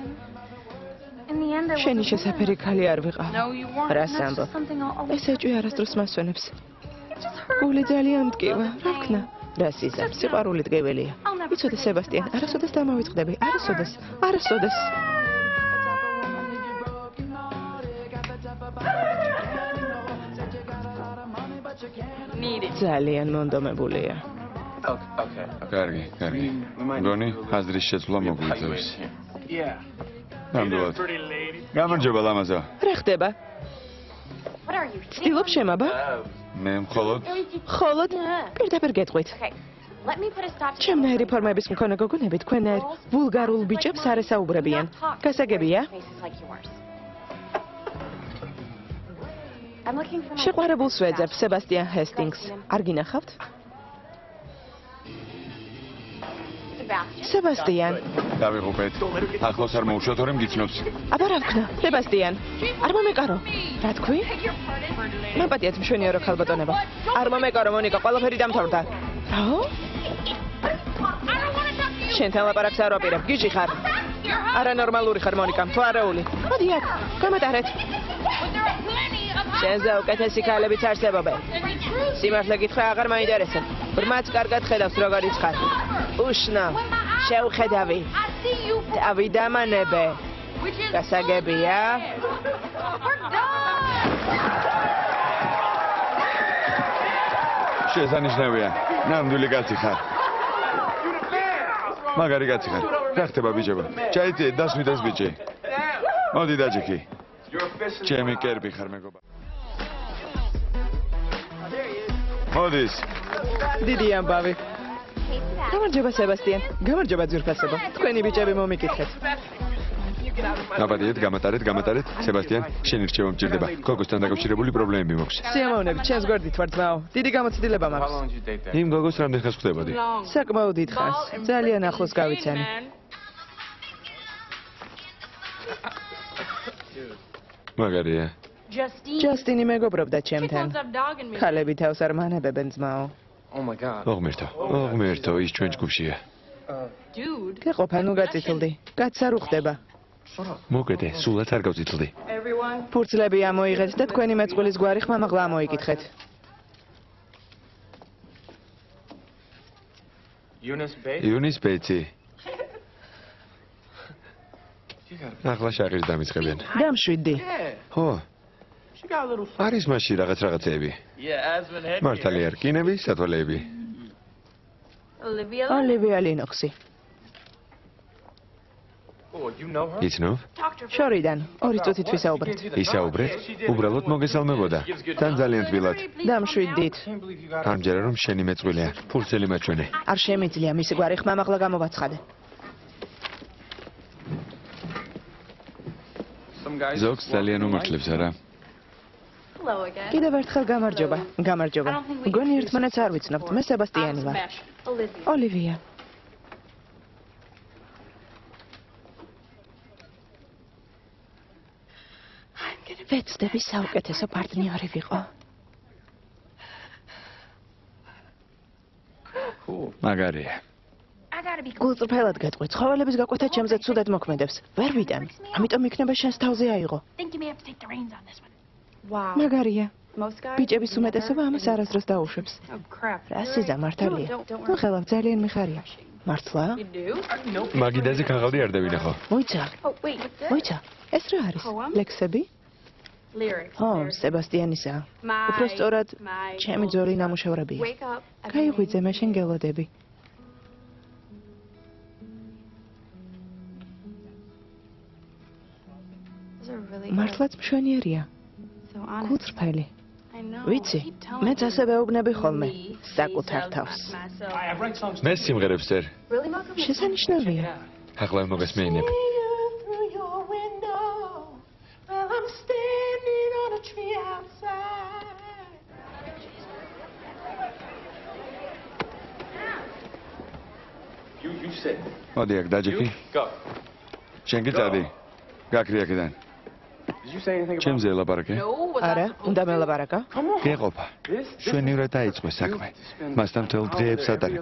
შენი შესაფერი ქალი არ ვიყავ. რას ამბობ? ეს ეჭვი არასდროს მასვენებს. გული ძალიან მტკივა. რა ვქნა? რა სიზამ? სიყვარული დგეველია. იცოდე სებასტიან, არასოდეს დამავიწყდები, არასოდეს, არასოდეს. ძალიან მონდომებულია. Okay. კარგი, კარგი. გონი, აზრის შეცვლა მოგვიწევს. Yeah. ნამდვილად. გამარჯობა ლამაზო. რა ხდება? ცდილობ შემაბა? მე მხოლოდ ხოლოდ პირდაპირ გეტყვით. ჩემნაირი ფორმების მქონე გოგონები თქვენაერ ვულგარულ ბიჭებს არ ესაუბრებიან. გასაგებია? შეყვარებულს ვეძებ, სებასტიან ჰესტინგს. არ გინახავთ? სებასტიან. დავიღუპეთ. ახლოს არ მოუშვათ, თორემ გიცნობს. აბა რა ვქნა? სებასტიან. არ მომეკარო. რა თქვი? მაპატიეთ მშვენიარო ქალბატონებო. არ მომეკარო მონიკა, ყველაფერი დამთავრდა. რა? შენთან ლაპარაკს არ ვაპირებ, გიჟი ხარ. არანორმალური ხარ მონიკა, მთვარეული. მოდი აქ, გამატარეთ. შენზე უკეთესი ქალებიც არსებობენ. სიმართლე გითხრა აღარ მაინტერესებს. ბრმაც კარგად ხედავს როგორ იხარ. უშნო, შევხედავი. დავიდამანებე. გასაგებია? შესანიშნავია. ნამდვილი კაცი ხარ. მაგარი კაცი ხარ. რა ხდება ბიჭებო? ჩაიწიეთ დასვით ეს ბიჭი. მოდი დაჯიქი. ჩემი კერპი ხარ მეგობარ. მოდის. დიდი ამბავი. გამარჯობა სებასტიან. გამარჯობა ძვირფასებო. თქვენი ბიჭები მომიკითხეთ. დაბადეთ, გამატარეთ. სებასტიან, შენი რჩევა მჭირდება. გოგოსთან დაკავშირებული პრობლემები მაქვს. სიამოვნებით, ჩემს გვერდით ვარ ძმაო. დიდი გამოცდილება How მაქვს. long did you date that? იმ გოგოს რამდენ ხანს ხვდებოდი? საკმაოდ დიდ ხანს. ძალიან ახლოს გავიცანი. მაგარია. ჯასტინი მეგობრობდა ჩემთან. ქალები თავს არ მანებებენ ძმაო. Oh my god. ოღმერთო, ის ჩვენ ჯგუფშია. გეყოფა, ნუ გაწითლდი. კაცს არ უხდება. მოკეთე, სულაც არ გავწითლდი. ფურცლები ამოიღეთ და თქვენი მეწყვილის გვარი ხმამაღლა ამოიკითხეთ. Eunice Bates? იუნის ბეცი. ახლა შაღირს დამიწყებენ. დამშვიდდი. ხო, She got a little არის მასში რაღაცეები. Yeah, Aspen Head. მართალი არ კინები, სათვალეები. ოლივია ლინოქსი. Oh, you know her? იცნობ? შორიდან, 2 წუთით ვისაუბრეთ. ისაუბრეთ? უბრალოდ მოგესალმებოდა. თან ძალიან თბილად. დამშვიდდით. ამჯერა რომ შენი მეწყვილია, ფურცელი მაჩვენე. არ შემიძლია მისი გვარი ხმამაღლა გამოვაცხადე. Some guys. ზოგს ძალიან უმართლებს, არა? კიდევ ერთხელ გამარჯობა. გამარჯობა. მგონი ერთმანეთს არ ვიცნობთ. მე სებასტიანი ვარ. ოლივია. ვეცდები საუკეთესო პარტნიორი ვიყო. მაგარია. გულწრფელად გეტყვი, ცხოველების გაკვეთა ჩემზე ცუდად მოქმედებს. ვერ ვიტან. ამიტომ იქნება შენს თავზე აიღო. მაგარია. ბიჭების უმეტესობა ამას არასდროს დაუშვებს. რა სიზა მართალია. ნუ ხელავ ძალიან მიხარია. მართლა? მაგიდაზე ქაღალდი არ დავინახო. მოიცა. ეს რა არის? ლექსები? ო, სებასტიანისა. უფრო სწორად, ჩემი ძველი ნამუშევრებია. გაიღვიძე, მე შენ გელოდები. მართლაც მშვენიერია. გულწრფელი. ვიცი, მეც ასევე ეუბნები ხოლმე საკუთარ თავს. მე სიმღერებს წერ. შესანიშნავია. ახლა მოგესმენებ. sit. მოდი აქ დაჯექი. Go. შენ კი წადი. გაქრი აქედან. Did you say anything about ჩემზე ელაპარაკე? No, was არა, that უნდა მელაპარაკა. გეყოფა. შვენივრად დაიწყო საქმე. მასთან მთელ დღეებს ატარე.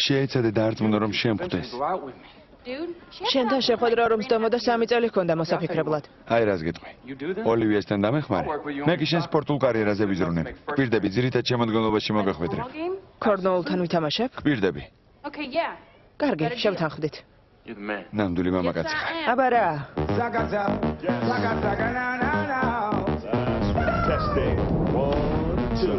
შეეცადე დაარწმუნო რომ შემხვდეს. go out with me? dude? შენთან შეხვედრა რომ სდომოდა 3 წელი ჰქონდა მოსაფიქრებლად. აი რას გეტყვი. You do that? ოლივიესთან დამეხმარე. მე კი შენ სპორტულ კარიერაზე ვიზრუნებ. გვირდები ძირითად შემოდგომობაში მოგეხვედრე. Ball game? ქორნოულთან ვითამაშებ? გვირდები. Okay, yeah. კარგი, შევთანხმდით. You're the man. ნამდვილი მამაკაცი Yes, ხარ. I am. აბა რა. Zaga zaga, zaga zaga na na na. Testing. 1, 2.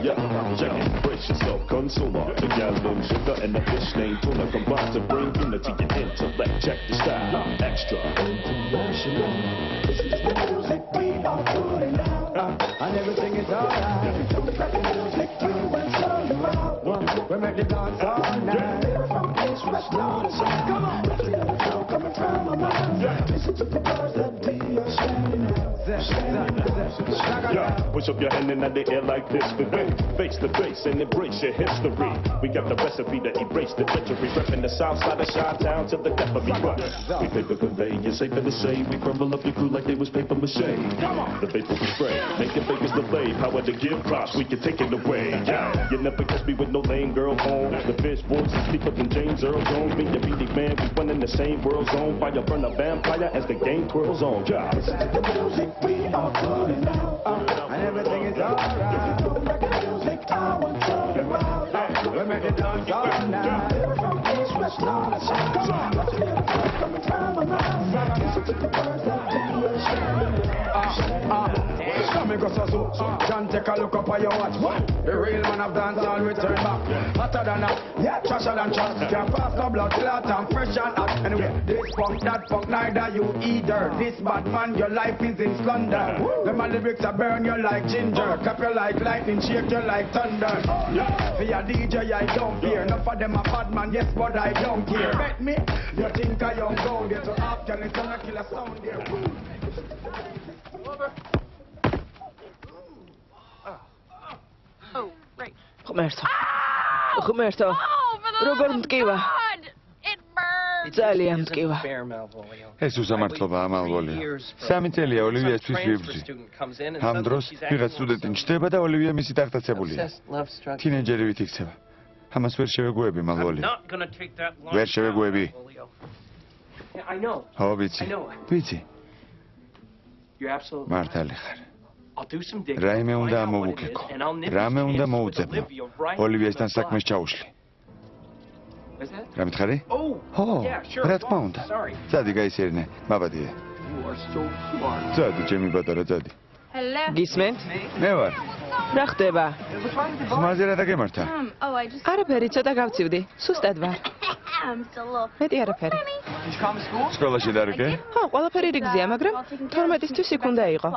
Yeah, check it. Brace yourself, consumer. Together, sugar and the fish named tuna combine to bring unity and intellect. Check the style, extra. International. This is the music we are putting out, and everything is alright. Music we will show you out. We make the dance all night. From east, west, north, and south. Come on, coming from my mind. Listen to the words that we are sharing out. Yeah, push up your hand in the air like this. Face to face and embrace your history. We got the recipe to erase the treachery. Repping the south side of Chi-Town to the death of me. But we paper convey, it's safer to say. We crumble up your crew like they was paper mache. The vapor we spray, make your fakers delay. Power to give props, we can take it away. Yeah, you never catch me with no lame girl home. The fish voices speak up in James Earl Jones. Me and BD man, we run in the same world zone. Fire burn a vampire as the game twirls on. Yeah. The music we are putting out, and everything is alright. The music I want to show you out. We make the dance all night. From east, west, north, and south. Come on, coming from my mind. Listen to the words that we are sharing. Go so John, take a look up on your watch. The real man of dance all return back. Hotter than that, yeah, trasher than trash. Can't pass no blood clot and fresh and hot. Anyway, this punk, that punk, neither you either. This bad man, your life is in splendor. Then my lyrics are burn you like ginger. Clap you like lightning, shake you like thunder. For your DJ, I don't fear. Enough of them a bad man, yes, but I don't care. Bet me, you think I young go there to Afghanistan, I kill a sound there. Oh, right. ღმერთო. ღმერთო. როგორ მტკივა? It burns. ძალიან მტკივა. Fair, Malvolio. ეს უსამართლობაა მალვოლია. 3 წელია ოლივიესთვის ვიბრძი. ამ დროს ვიღაც სტუდენტი ჩდება და ოლივია მისი დაღწაცებულია. თინეიჯერივით იქცევა. ამას ვერ შევეგუები მალვოლია. ვერ შევეგუები. I know. ხო, ვიცი. ვიცი. You're absolutely. მართალი ხარ. I'll do some digging. რაიმე find უნდა out what it ამოვუკეკო. is, and I'll nip რამე his უნდა hands with მოუწებო. Olivia right ოლივიესთან on the საქმეს spot. ჩაუშლი. Is that? რა მითხარი? Oh. ხო, Yeah, sure. რა თქმა უნდა. Sorry. წადი გაისერნე, მაბადია. You are so smart. წადი, ჩემი პატარა, წადი. Hello. გისმენთ? მე ვარ. რა ხდება? ხმაზე რა დაგემართა? Oh, I just. არაფერი, ცოტა გავწივდი. სუსტად ვარ. I'm still a little. მეტი არაფერი. Did you come to school? სკოლაში დარეკე? ხო, ყველაფერი რიგზეა, მაგრამ 12-ისთვის იქ უნდა იყო.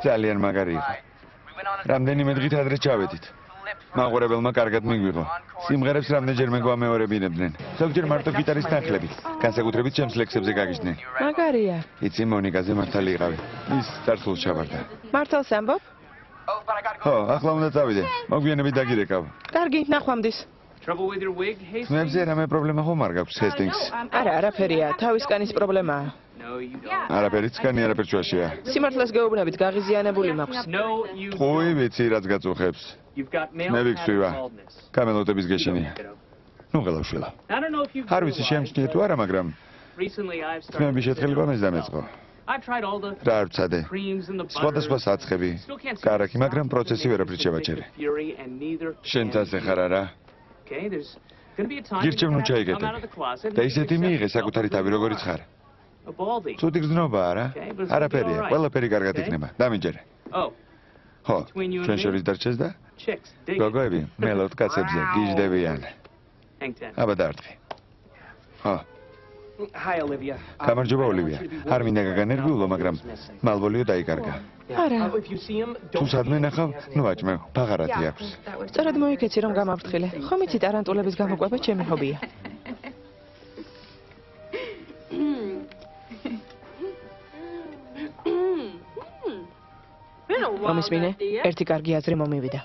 ძალიან მაგარი იყო. რამდენიმე დღით ადრე ჩავედით. მაყურებელმა კარგად მიგვიღო. სიმღერებს რამდენჯერმე გვამეორებინებდნენ. ზოგჯერ მარტო გიტარის თანხლებით, განსაკუთრებით ჩემს ლექსებზე გაგიჟდნენ. მაგარია. იცი მონიკაზე მართალი იყავი. ის წარსულს ჩაბარდა. მართალს ამბობ? ხო, ახლა უნდა წავიდე. მოგვიანებით დაგირეკავ. კარგი, ნახვამდის. Trouble with your wig, Hastings? ხმებზე რამე პრობლემა ხომ არ გაქვს, ჰესტინგს? არა, არაფერია, თავის კანის პრობლემაა. No, you don't. არაფერიც კანი არაფერ ჩვაშია. სიმართლეს გეუბნებით, გაღიზიანებული მაქვს. No, you ხუი ვიცი რაც გაწუხებს. You've got male მე ვიქცვივა. pattern baldness. კამელოტების გეშენია. ნუ ღელავშვილა. I don't know if you've არ ვიცი შემჩნია თუ არა, მაგრამ recently I've started. თმები შეთხელი გომეს დამეწყო. I've tried all the რა არ ვცადე? creams and the სხვადასხვა butters. საცხები. კარაკი, მაგრამ პროცესი ვერაფრით შევაჩერე. Fury and neither შენ წაზე ხარ არა? Okay, there's going to be a time გირჩევ ნუ when you're gonna come out of ჩაიგეთე. the closet. და ისეთი მიიღე საკუთარი თავი როგორიც ხარ. A baldy. ცუდი გზნობა არა? არაფერია, ყველაფერი კარგად იქნება. დამიჯერე. Oh, ხო, ჩვენ შორის დარჩეს და chicks dig it. გოგოები მელოდ კაცებზე გიждდებიან. Hang ten. აბა დაარტყი. ხო, Hi, Olivia. გამარჯობა ოლივია. არ მინდა გაგანერვიულო, მაგრამ მალვოლიო დაიკარგა. არა. If you see him, თუ don't. სადმე ნახავ, ნუ აჭმევ, ბაღარათი აქვს. სწორად მოიქეცი რომ გამავრთხილე. ხომ იცი ტარანტულების გამოყვება ჩემი ჰობია. მომისმინე, ერთი კარგი აზრი მომივიდა.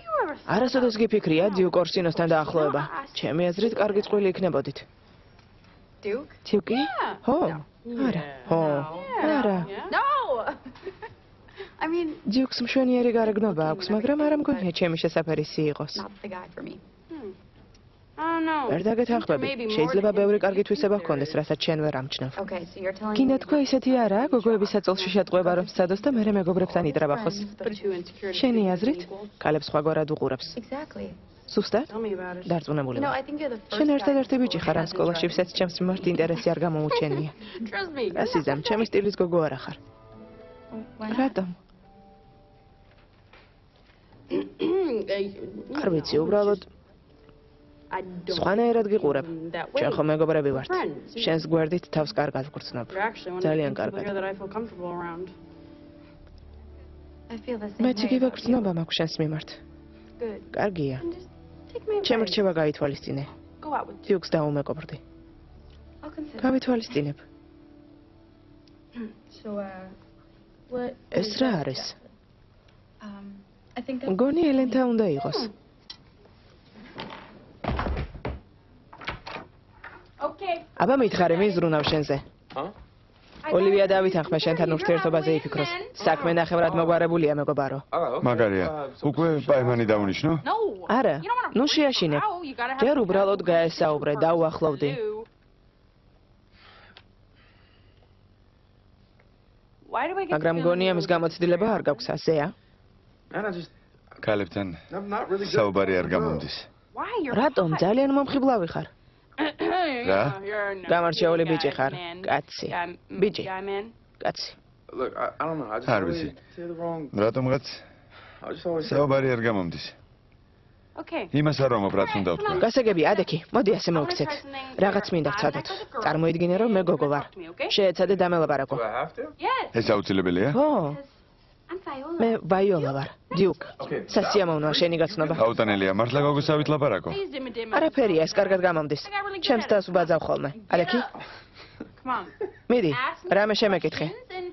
არასოდეს გიფიქრია დიუ კორსინოსთან დაახლოება. ჩემი აზრით კარგი წყვილი იქნებოდით. Duke? Ho? Არა. Ho. არა. No! I mean, Duke-ს მშვენიერი გარეგნობა აქვს, მაგრამ არ მგონია ჩემი შესაფერისი იყოს. not the guy for me. I don't know. ვერ დაგეთანხმები. შეიძლება ბევრი კარგი თვისება ჰქონდეს, რასაც შენ ვერ ამჩნევ. Okay, so you're telling გინდა თქვა ისეთი არაა, გოგოების საწოლში შეტყვება რომ სცადოს და მერე მეგობრებთან იძრაბახოს. but two insecurity. შენი აზრით, კალებს სხვაგვარად უყურებს. Exactly. სუსტად? Tell me about it. დარწმუნებული. You know, I think you're the first შენ guy ერთადერთი who's ბიჭი ხარ ამ სკოლაში, ვისაც ჩემს მიმართ ინტერესი არ გამოუჩენია. Trust me. რასიზამ, ჩემი სტილის გოგო არა ხარ. რატომ? არ ვიცი, უბრალოდ სხვანაირად გიყურებ. ჩვენ ხომ მეგობრები ვართ. შენს გვერდით თავს კარგად ვგრძნობ. ძალიან კარგად. I feel the same. მეც იგივე გრძნობა მაქვს შენს მიმართ. Good. კარგია. Take me. ჩემ რჩევა გაითვალისწინე. Go out with. Duke-ს დაუმეგობრდი. I'll consider. გავითვალისწინებ. So what? ეს რა არის? I think მგონი ელენთა უნდა იყოს. Okay. აბა მითხარი, მის ზრუნავ შენზე. ოლივია დავითანხმე შენთან ურთიერთობაზე იფიქროს. საქმე ნახევრად მოგვარებულია, მეგობარო. მაგარია, უკვე პაემანი დავუნიშნო? No. არა, ნუ შეაშინე. ჯერ უბრალოდ გაესაუბრე, დაუახლოვდი. Why do I get? მაგრამ მგონი ამის გამოცდილება არ გაქვს ასეა. კალებთან საუბარი არ გამომდის. Why you're? რატომ ძალიან მომხიბლავი ხარ? რა? გამარჯვებული ბიჭი ხარ. კაცი. ბიჭი. კაცი. არ ვიცი. რატომღაც საუბარი არ გამომდის. Okay. იმას არ ვამობ, რაც უნდა ვთქვა. გასაგები, ადექი, მოდი ასე მოვიქცეთ. რაღაც მინდა ვცადოთ. წარმოიდგინე რომ მე გოგო ვარ. შეეცადე დამელაპარაკო. Yes. ეს აუცილებელია? ხო, I'm Viola. მე ვაიოლა ვარ. Duke. სასიამოვნოა შენი გაცნობა. აუტანელია, მართლა გოგოსავით ლაპარაკო. Please dimmy dimmy. არაფერია, ეს კარგად გამომდის. ჩემს თავს ვბაძავ ხოლმე. ადექი, Come on. მიდი, რამე შემეკითხე.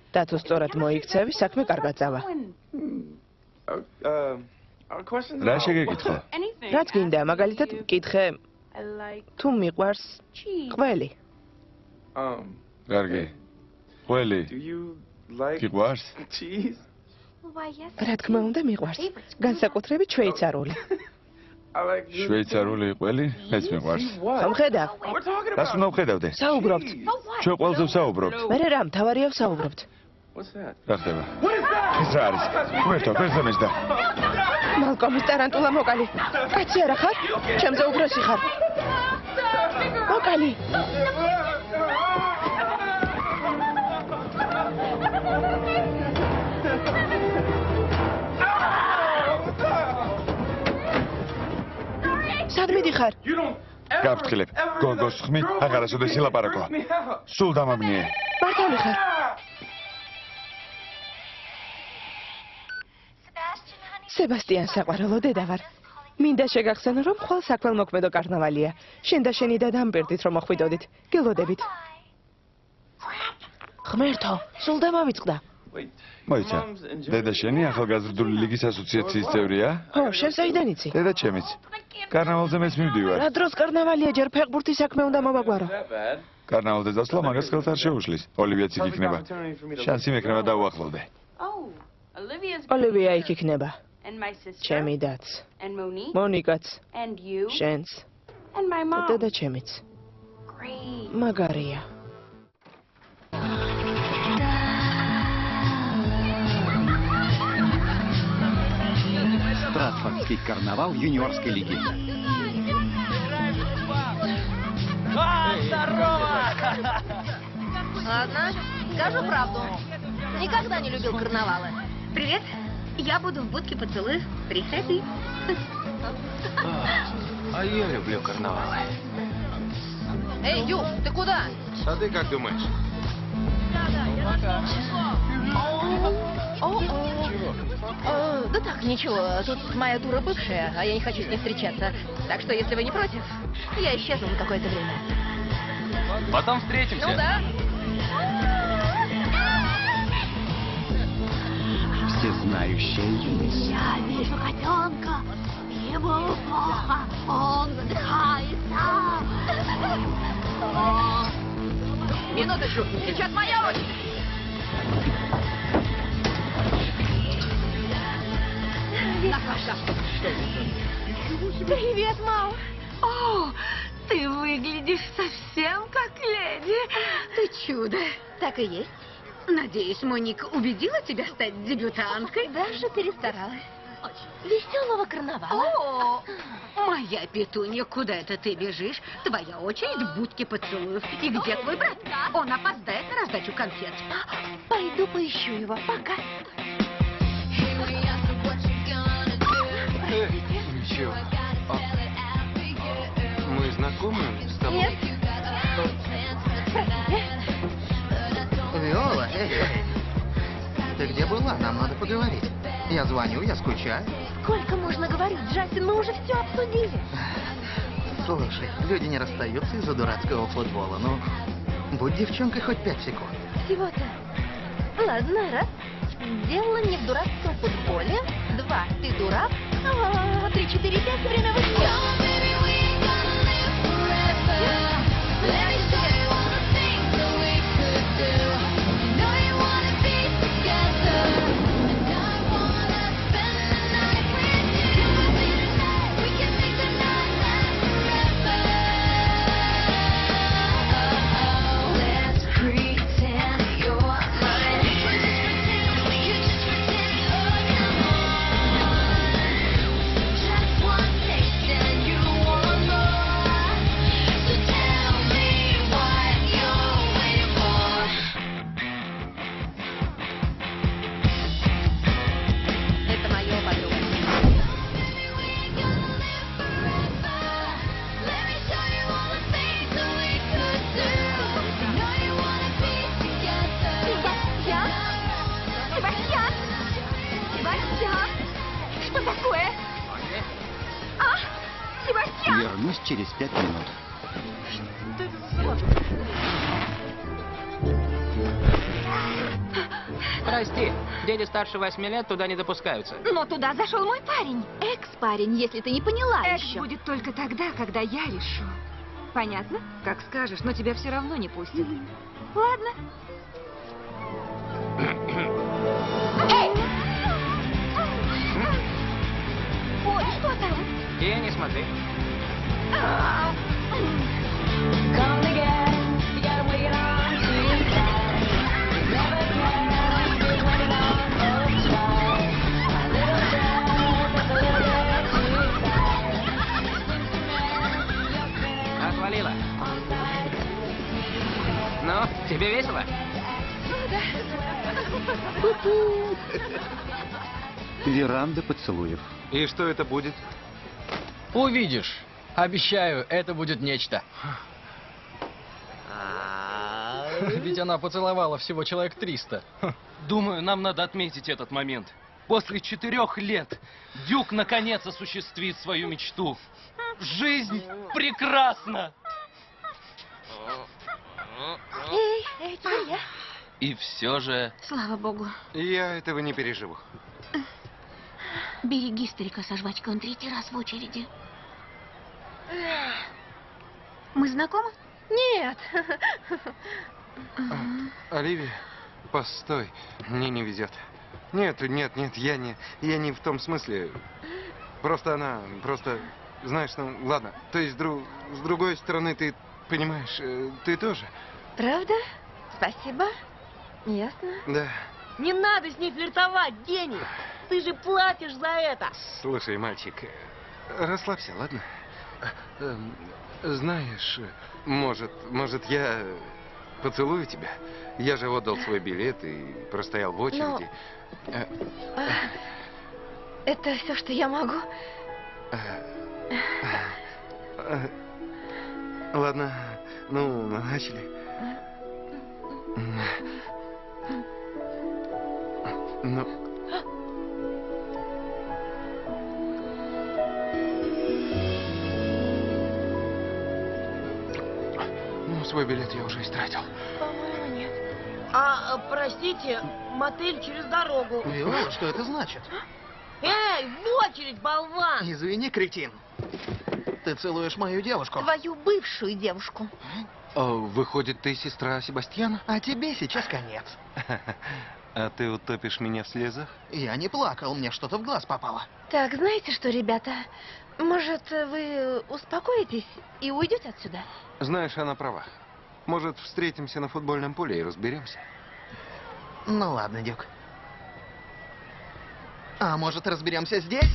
და თუ სწორად მოიქცევი, საქმე კარგად წავა. რა შეგეკითხო? Anything. რაც გინდა, მაგალითად, მკითხე, I like თუ მიყვარს cheese. ყველი. კარგი. ყველი. გიყვარს? Why yes. რა თქმა უნდა, მიყვარს. განსაკუთრებით შვეიცარული. შვეიცარული ყველი? მეც მიყვარს. ხომ ხედავ? რას უნდა ვხედავდე? საუბრობთ. ჩვენ ყველზე ვსაუბრობთ. მე რა მთავარია ვსაუბრობთ. რა ხდება? ეს რა არის? უერთო, ფერზე მეჯდა. მალკომის ტარანტულა მოკალი. კაცი არა ხარ? ჩემზე უგროსი ხარ. მოკალი. სად მიდიხარ? გაფრთხილებ. გოგოს ხმი აღარასოდეს ილაპარაკო. სულ დამაბნიე. მართალი ხარ? სებასტიან საყვარელო დედა ვარ. მინდა შეგახსენო რომ ხვალ საქველმოქმედო კარნავალია. შენ და შენი დედა ამბერდით რომ მოხვიდოდით. გელოდებით. ღმერთო, სულ დამავიწყდა. მოიცა. დედა შენი ახალგაზრდული ლიგის ასოციაციის წევრია? ხო, შენ საიდან იცი? დედა ჩემიც. კარნავალზე მეც მივდივარ. რა დროს კარნავალია, ჯერ ფეხბურთის საქმე უნდა მოვაგვარო. კარნავალზე დასვლა მაგას ხელს არ შეუშლის. ოლივიაც იქ იქნება. შანსი მექნება დაუახლოვდე. Oh, Olivia's. ოლივია იქ იქნება. And my sister. ჩემი დაც. And Monique. მონიკაც. And you. შენც. And my mom. დედა ჩემიც. Great. მაგარია. Стратфордский карнавал юниорской лиги. Ладно, скажу правду. Никогда не любил карнавалы. Привет. Я буду в будке поцелуев. Приходи. А я люблю карнавалы. Эй, Ю, ты куда? А ты как думаешь? Да так, ничего. Тут моя дура бывшая, а я не хочу с ней встречаться. Так что, если вы не против, я исчезну на какое-то время. Потом встретимся. Ну да. Всезнающая юность. Я вижу котенка. Ему плохо, он задыхается. Минуточку, сейчас моя очередь. Наташа. Привет, мам. О, ты выглядишь совсем как леди. Ты чудо. Так и есть. Надеюсь, Моника убедила тебя стать дебютанткой? Даже перестаралась. Веселого карнавала. О, моя петунья, куда это ты бежишь? Твоя очередь в будке поцелуев. И где твой брат? Он опоздает на раздачу конфет. Пойду поищу его. Пока. Ничего. Мы знакомы с тобой? Нет. Виола, ты где была? Нам надо поговорить. Я звоню, я скучаю. Сколько можно говорить, Джастин? Мы уже все обсудили. Слушай, люди не расстаются из-за дурацкого футбола. Ну, будь девчонкой хоть 5 секунд. Всего-то. Ладно, раз. Дело не в дурацком футболе. 2. Ты дурак. 3, 4, 5. Время выйти. Вернусь через 5 минут. Прости, дети старше 8 лет туда не допускаются. Но туда зашел мой парень. Экс-парень, если ты не поняла Экс еще. будет только тогда, когда я решу. Понятно? Как скажешь, но тебя все равно не пустят. Ладно. Эй! Ой, что там? И не смотри. Отвалила. Ну, тебе весело? Веранда поцелуев. И что это будет? Увидишь. Обещаю, это будет нечто. Ведь она поцеловала всего человек 300. Думаю, нам надо отметить этот момент. После 4 лет Дюк наконец осуществит свою мечту. Жизнь прекрасна! Эй, твоя. И все же... Слава богу. Я этого не переживу. Береги старика со жвачкой, он 3-й раз в очереди. Мы знакомы? Нет. Оливия, постой. Мне не везет. Нет, я не в том смысле. Просто она, знаешь, ну, ладно. То есть, с другой стороны, ты понимаешь, ты тоже. Правда? Спасибо. Ясно. Да. Не надо с ней флиртовать, Гений! Ты же платишь за это! Слушай, мальчик, расслабься, ладно? Знаешь, может, я поцелую тебя? Я же отдал свой билет и простоял в очереди. Это все, что я могу? Ладно, ну, начали. Ну... Ну, свой билет я уже истратил. По-моему, нет. Простите, мотель через дорогу. Виола, что это значит? Эй, в очередь, болван! Извини, кретин. Ты целуешь мою девушку. Твою бывшую девушку. Выходит, ты сестра Себастьяна? А тебе сейчас конец. А ты утопишь меня в слезах? Я не плакал, мне что-то в глаз попало. Так, знаете что, ребята? Может, вы успокоитесь и уйдете отсюда? Знаешь, она права. Может, встретимся на футбольном поле и разберемся? Ну ладно, Дюк. А может, разберемся здесь?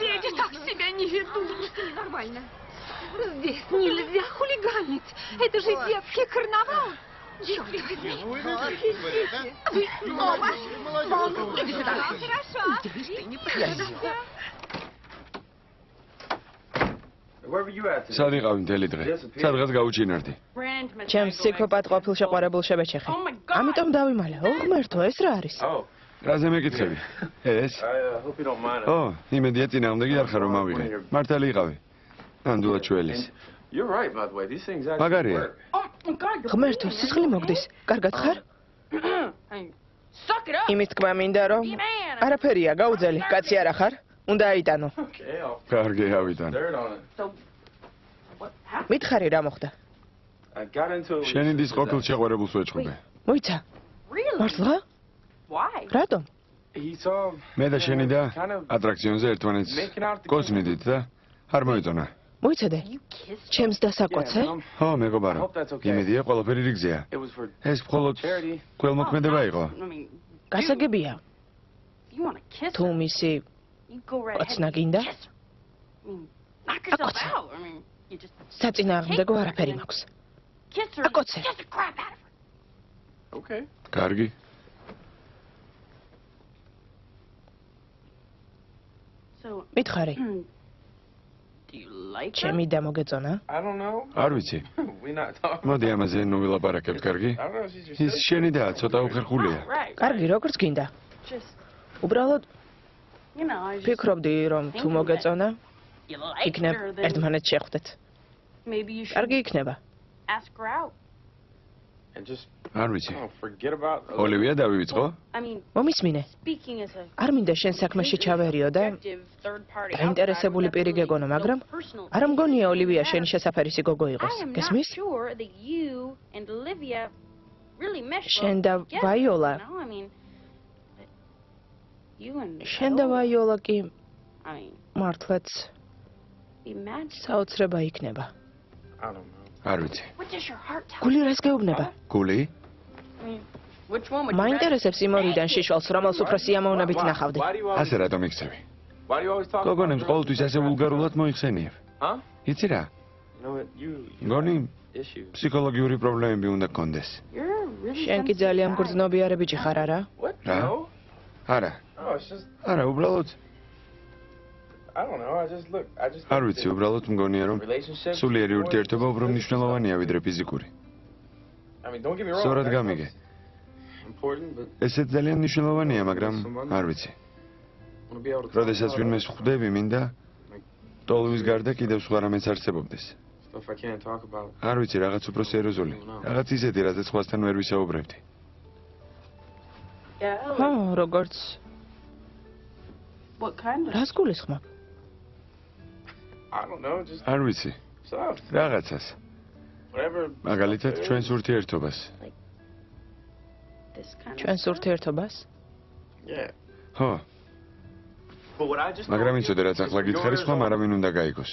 Леди так себя не ведут. Это ненормально. Здесь нельзя хулиганить. Это же детский карнавал. Черт возьми. Вы снова? Иди сюда. Хорошо. Ты не проходишься. სად იყავი მთელი დღე? სადღაც გაუჩინარდი. ჩემს სიქვეპად ყოფილ შეყვარებულ შებეჩეხი. ამიტომ დავიმალე. ღმერთო, ეს რა არის? რაზე მეკითხები? ეს? ო, იმედია წინააღმდეგი არ ხარ რომ ავიღე. მართალი იყავი. ნამდვილად ჩვეულის. მაგარია. ღმერთო, სისხლი მოგდის. კარგად ხარ? იმის თქმა მინდა რომ არაფერია, გაუძელი. კაცი არა ხარ? უნდა აიტანო. კარგი, ავიტან. მითხარი რა მოხდა? შენი დის ყოფილ შეყვარებულს ვეჭუბე. მოიცა? მართლა? რატომ? მე და შენი და ატრაქციონზე ერთმანეთს კოცნიდით და არ მოეწონა. მოიცადე? ჩემს დასაკვეთზე? ხო, მეგობარო. იმედია ყველაფერი რიგზეა. ეს მხოლოდ ქველმოქმედება იყო. გასაგებია. თუ მისი კოცნა გინდა? აკოცე. საწინააღმდეგო არაფერი მაქვს. აკოცე. კარგი. მითხარი. ჩემი და მოგეწონა? არ ვიცი. მოდი ამაზე ნუ ვილაპარაკებ, კარგი? ის შენი და ცოტა უხერხულია. კარგი, როგორც გინდა. უბრალოდ ფიქრობდი რომ თუ მოგეწონა, იქნებ ერთმანეთს შეხვდეთ. კარგი იქნება. არ ვიცი. ოლივია დავივიწყო? მომისმინე. არ მინდა შენ საქმეში ჩავერიო და დაინტერესებული პირი გეგონო, მაგრამ არ მგონია ოლივია შენი შესაფერისი გოგო იყოს. გესმის? შენ და ვაიოლა. შენ და ვაიოლა კი მართლაც საოცრება იქნება. არ ვიცი. გული რას გეუბნება? გული? მაინტერესებს იმორიდან შიშვალს, რომელს უფრო სიამოვნებით ნახავდი. ასე რატომ იქცევი? გოგონებს ყოველთვის ასე ვულგარულად მოიხსენიებ. იცი რა? გონი ფსიქოლოგიური პრობლემები უნდა გქონდეს. შენ კი ძალიან მგრძნობიარე ბიჭი ხარ, არა? რა? არა. არა, უბრალოდ არ ვიცი, უბრალოდ მგონია რომ სულიერი ურთიერთობა უფრო მნიშვნელოვანია ვიდრე ფიზიკური. სწორად გამიგე. ესეც ძალიან მნიშვნელოვანია, მაგრამ არ ვიცი. როდესაც ვინმეს ხვდები, მინდა ტოლვის გარდა კიდევ სხვა რამეც არსებობდეს. არ ვიცი, რაღაც უფრო სერიოზული. რაღაც ისეთი, რაზეც სხვასთან ვერ ვისაუბრებდი. ხო, როგორც რას გულისხმობ? არ ვიცი. რაღაცას. მაგალითად, ჩვენს ურთიერთობას. ჩვენს ურთიერთობას? ხო. მაგრამ იცოდე, რაც ახლა გითხარი, სხვა არავინ უნდა გაიგოს.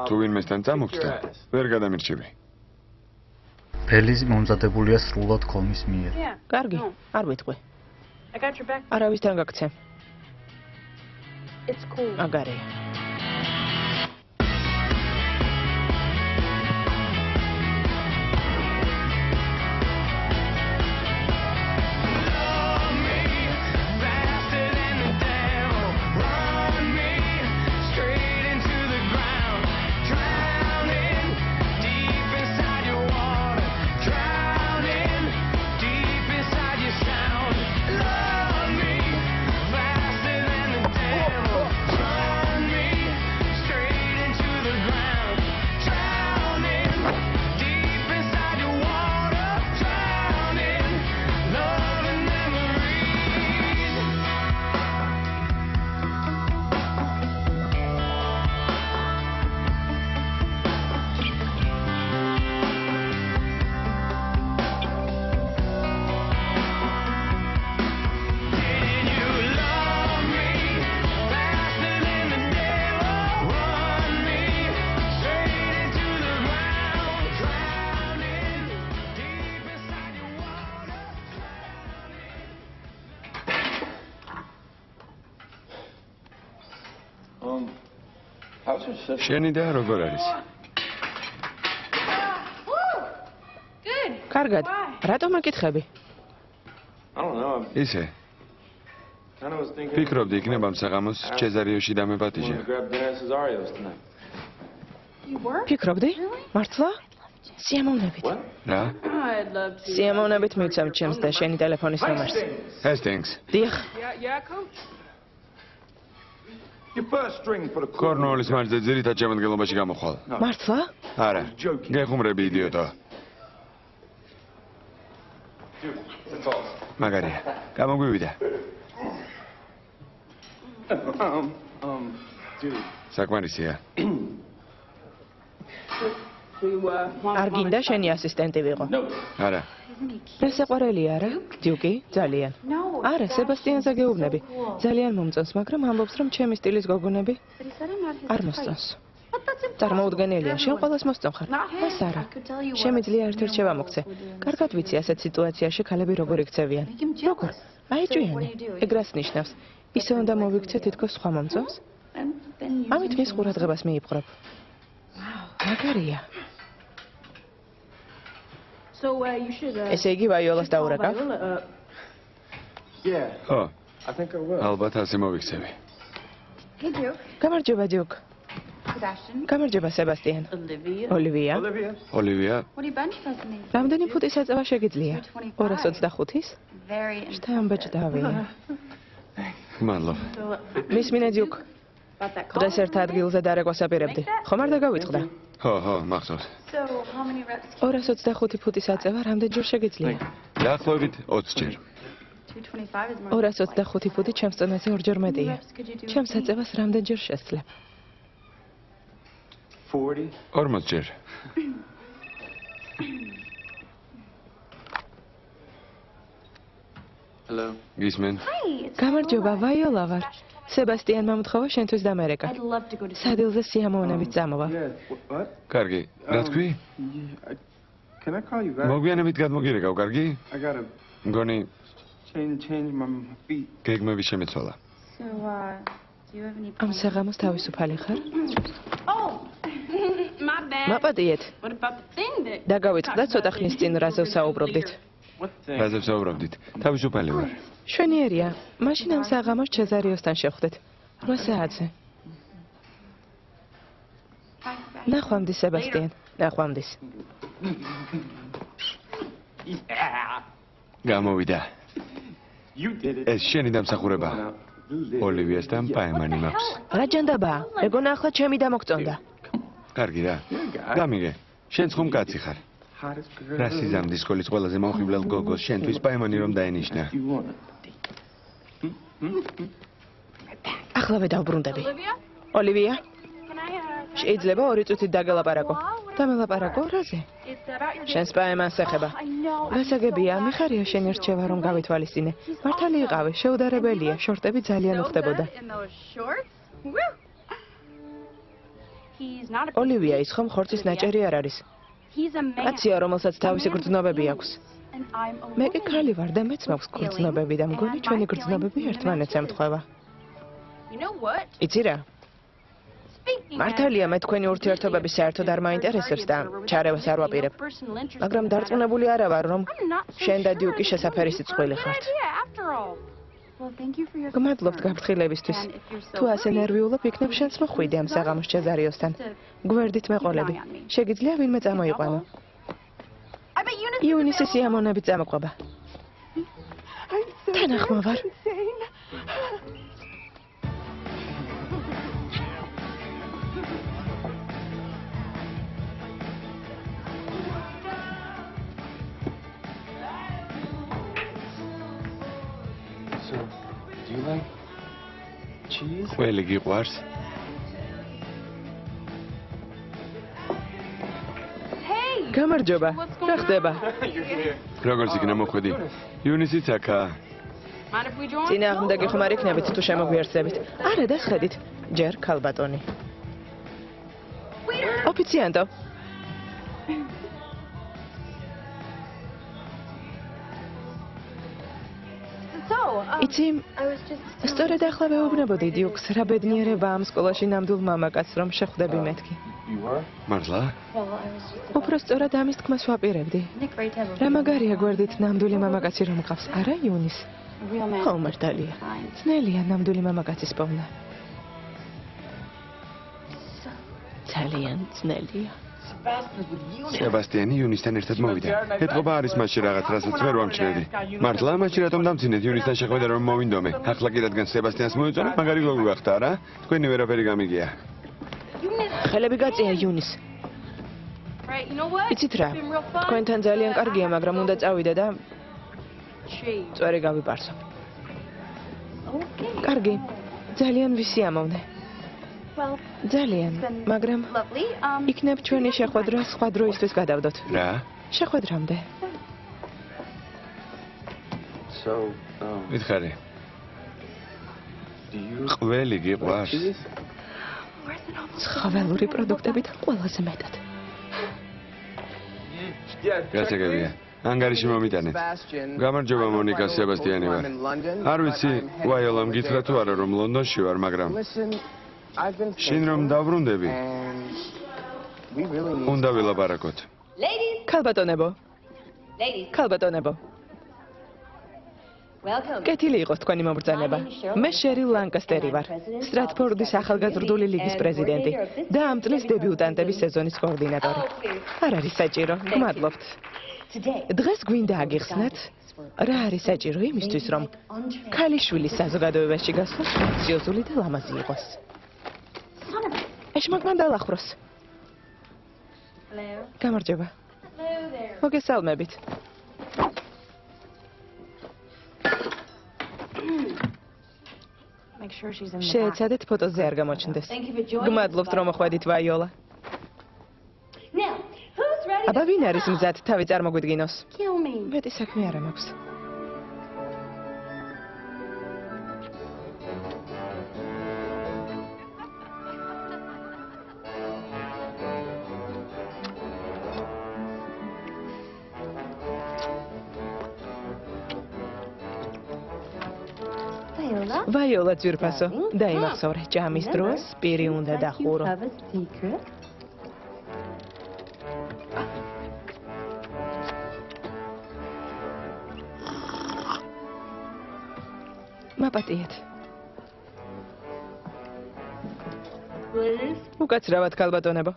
თუ ვინმესთან წამოგწდა, ვერ გადამირჩევი. ბელიზი მომზადებულია სრულად ქოლმის მიერ. კარგი, არ ვიტყვი. არავისთან გაგცემ. აგარია. შენი და როგორ არის? კარგად. რატომ აკითხები? ისე. ფიქრობდი იქნება საღამოს ჩეზარიოში დამეპატიჟე. ფიქრობდი? მართლა? სიამოვნებით. რა? სიამოვნებით მივცემ ჩემს და შენი ტელეფონის ნომერს. Hastings. დიახ. კორნუოლის მარჯზე ძირითად შემადგენლობაში გამოხვალ. მართლა? არა. გეხუმრები იდიოტო. მაგარია. გამოგვივიდა. საკმარისია. არ გინდა შენი ასისტენტი ვიყო? არა. რასაყვარელია რა? დიუკი, ძალიან. არა, სებასტიანზე გეუბნები. ძალიან მომწონს, მაგრამ ამბობს, რომ ჩემი სტილის გოგონები არ მოსწონს. წარმოუდგენელია, შენ ყველას მოსწონხარ. მას არა. შემიძლია ერთ-ერთ შევამოქცე. კარგად ვიცი ასეთ სიტუაციაში ქალები როგორ იქცევიან. როგორ? აი ჭვიანი. ეგ რას ნიშნავს? ისე უნდა მოვიქცე თითქოს სხვა მომწონს? ამით მის ყურადღებას მიიპყრობ. მაგარია. ესე იგი ვაიოლას დაურეკავ? ხო. ალბათ ასე მოვიქცევი. გამარჯობა დიუკ. გამარჯობა სებასტიან. ოლივია. ოლივია. რამდენი ფუტის აწევა შეგიძლია? 225-ის? შთამბეჭდავია. მადლობა. მისმინე დიუკ. დღეს ერთ ადგილზე დარეკვას აპირებდი. ხომ არ დაგავიწყდა? ხო, მახსოვს. 225 ფუტის აწევა რამდენჯერ შეგიძლია? დაახლოებით 20 ჯერ. 225 ფუტი ჩემს წონაზე ორჯერ მეტია. ჩემს აწევას რამდენჯერ შესძლებ? 40 ჯერ. Hello. გისმენ? გამარჯობა, ვაიოლა ვარ. სებასტიანმა მოთხოვა შენთვის დამერეკა. სადილზე სიამოვნებით წამოვა. კარგი, რა თქვი? მოგვიანებით გადმოგირეკავ, კარგი? მგონი გეგმები შემეცვალა. ამ საღამოს თავისუფალი ხარ? მაპატიეთ. დაგავიწყდა ცოტა ხნის წინ რაზე ვსაუბრობდით. რაზე ვსაუბრობდით? თავისუფალი ვარ. შვენიერია. მაშინ ამ საღამოს ჩეზარიოსთან შევხვდეთ. 8 საათზე. ნახვამდის სებასტიან. ნახვამდის. გამოვიდა. ეს შენი დამსახურება. ოლივიასთან პაემანი მაქვს. რა ჯანდაბაა? ეგონა ახლა ჩემი დამოგწონდა. კარგი რა. გამიგე. შენ ხომ კაცი ხარ. რა სიზამდის სკოლის ყველაზე მომხიბლელ გოგოს შენთვის პაემანი რომ დაენიშნა. ახლავე დავბრუნდები. ოლივია? შეიძლება 2 წუთით დაგელაპარაკო. დამელაპარაკო რაზე? შენს პაემანს ეხება. გასაგებია, მიხარია შენი რჩევა რომ გავითვალისწინე. მართალი იყავი, შეუდარებელია, შორტები ძალიან უხდებოდა. ოლივია ის ხომ ხორცის ნაჭერი არ არის. კაცია, რომელსაც თავისი გრძნობები აქვს. მე კი ქალი ვარ და მეც მაქვს გრძნობები და მგონი ჩვენი გრძნობები ერთმანეთს ემთხვევა. იცი რა? მართალია მე თქვენი ურთიერთობები საერთოდ არ მაინტერესებს და ჩარევას არ ვაპირებ. მაგრამ დარწმუნებული არა ვარ, რომ შენ და დიუკი შესაფერი სიცხვილი ხართ. გმადლობთ გაფრთხილებისთვის. თუ ასე ნერვიულობ, იქნებ შენს მოხვიდე ამ საღამოს ჩეზარიოსთან. გვერდით მეყოლები. შეგიძლია ვინმე წამოიყვანო. იუნისის სიამოვნებით წამოყვება. თანახმოვარ. Do you like cheese? ყველი გიყვარს? გამარჯობა. რა ხდება? როგორც იქნა მოხვედი? იუნისიც აქაა. წინააღმდეგი ხომ არ იქნებით თუ შემოგვიერთდებით? არა, დასხედით. ჯერ ქალბატონი. ოფიციანტო. იცი, სწორედ ახლა ვეუბნებოდი დიუკს, რა ბედნიერება ამ სკოლაში ნამდვილ მამაკაცს, რომ შეხვდები მეთქი. მართლა? უფრო სწორად ამის თქმას ვაპირებდი. რა მაგარია გვერდით ნამდვილი მამაკაცი რომ მყავს, არა იუნის? ხო, მართალია. ძნელია ნამდვილი მამაკაცის პოვნა. ძალიან ძნელია. სებასტიანი იუნისთან ერთად მოვიდა. ეთყობა არის მასში რაღაც, რასაც ვერ ვამჩნევდი. მართლა მაშინ რატომ დამძინეთ იუნისთან შეხვედრა რომ მოვინდომე? ახლა კი რადგან სებასტიანს მოეწონა, მაგარი ლოგო გახდა, რა? თქვენი ვერაფერი გამიგია. ხელები გაწია იუნის. იცით რა? თქვენთან ძალიან კარგია, მაგრამ უნდა წავიდე და წვერი გავიპარსო. კარგი. ძალიან ვისი ამოვნე. ძალიან, მაგრამ იქნებ ჩვენი შეხვედრა სხვა დროისთვის გადავდოთ. რა? შეხვედრამდე. მითხარი. ყველი გიყვარს? ცხოველური პროდუქტებით ყველაზე მეტად. გასაგებია. ანგარიში მომიტანეთ. გამარჯობა მონიკა, სებასტიანი ვარ. არ ვიცი, ვაიოლამ გითხრა თუ არა რომ ლონდონში ვარ, მაგრამ შენ რომ დავრუნდები? უნდა ვილაპარაკოთ. ქალბატონებო. ქალბატონებო. კეთილი იყოს თქვენი მომბრძანება. მე შერილ ლანკასტერი ვარ, სტრატფორდის ახალგაზრდული ლიგის პრეზიდენტი და ამ წლის დებიუტანტების სეზონის კოორდინატორი. არ არის საჭირო, გმადლობთ. დღეს გვინდა აგიხსნათ, რა არის საჭირო იმისთვის, რომ ქალიშვილი საზოგადოებაში გასვლას გრაციოზული და ლამაზი იყოს. ეშმაკმან დაალახროს. გამარჯობა. მოგესალმებით. შეეცადეთ ფოტოზე არ გამოჩნდეს. გმადლობთ რომ მოხვედით ვაიოლა. აბა ვინ არის მზად თავი წარმოგვიდგინოს? მეტი საქმე არ მაქვს. ვაიოლა ძვირფასო, დაიმახსოვრე, ჭამის დროს პირი უნდა დახურო. მაპატიეთ. უკაცრავად ქალბატონებო.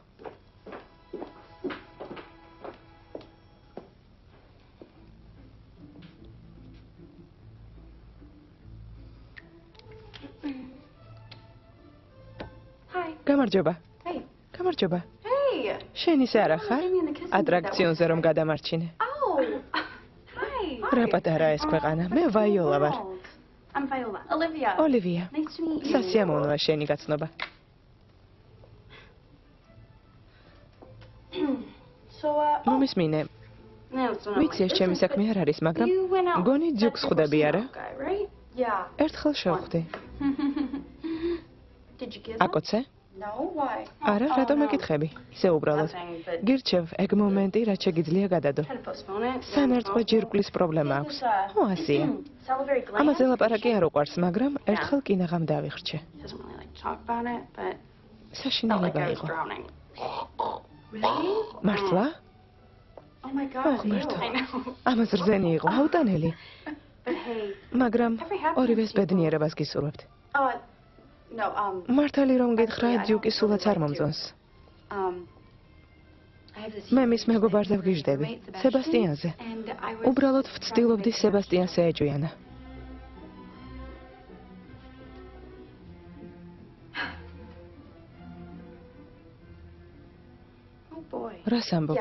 გამარჯობა. გამარჯობა. შენ ისე არა ხარ? ატრაქციონზე რომ გადამარჩინე. რა პატარა ეს ქვეყანა, მე ვაიოლა ვარ. ოლივია. სასიამოვნოა შენი გაცნობა. მომისმინე. ვიცი ეს ჩემი საქმე არ არის, მაგრამ გონი ძიუქს ხვდები არა? ერთხელ შევხვდი. აკოცე? არა, რატომ ეკითხები? ისე უბრალოდ. გირჩევ, ეგ მომენტი, რაც შეგიძლია გადადო. სანერწყვე ჯირკვლის პრობლემა აქვს. ო, ასია. ამაზე ლაპარაკი არ უყვარს, მაგრამ ერთხელ კინაღამ დავიხრჩე. საშინელება იყო. მართლა? ღმერთო, ამას რძენი იყო, აუტანელი. მაგრამ ორივეს ბედნიერებას გისურვებთ. მართალი რომ გითხრა, ძიუკი სულაც არ მომწონს. მე მის მეგობარზე ვგიჟდები, სებასტიანზე. უბრალოდ ვცდილობდი სებასტიანს ეეჭვიანა. რას ამბობ?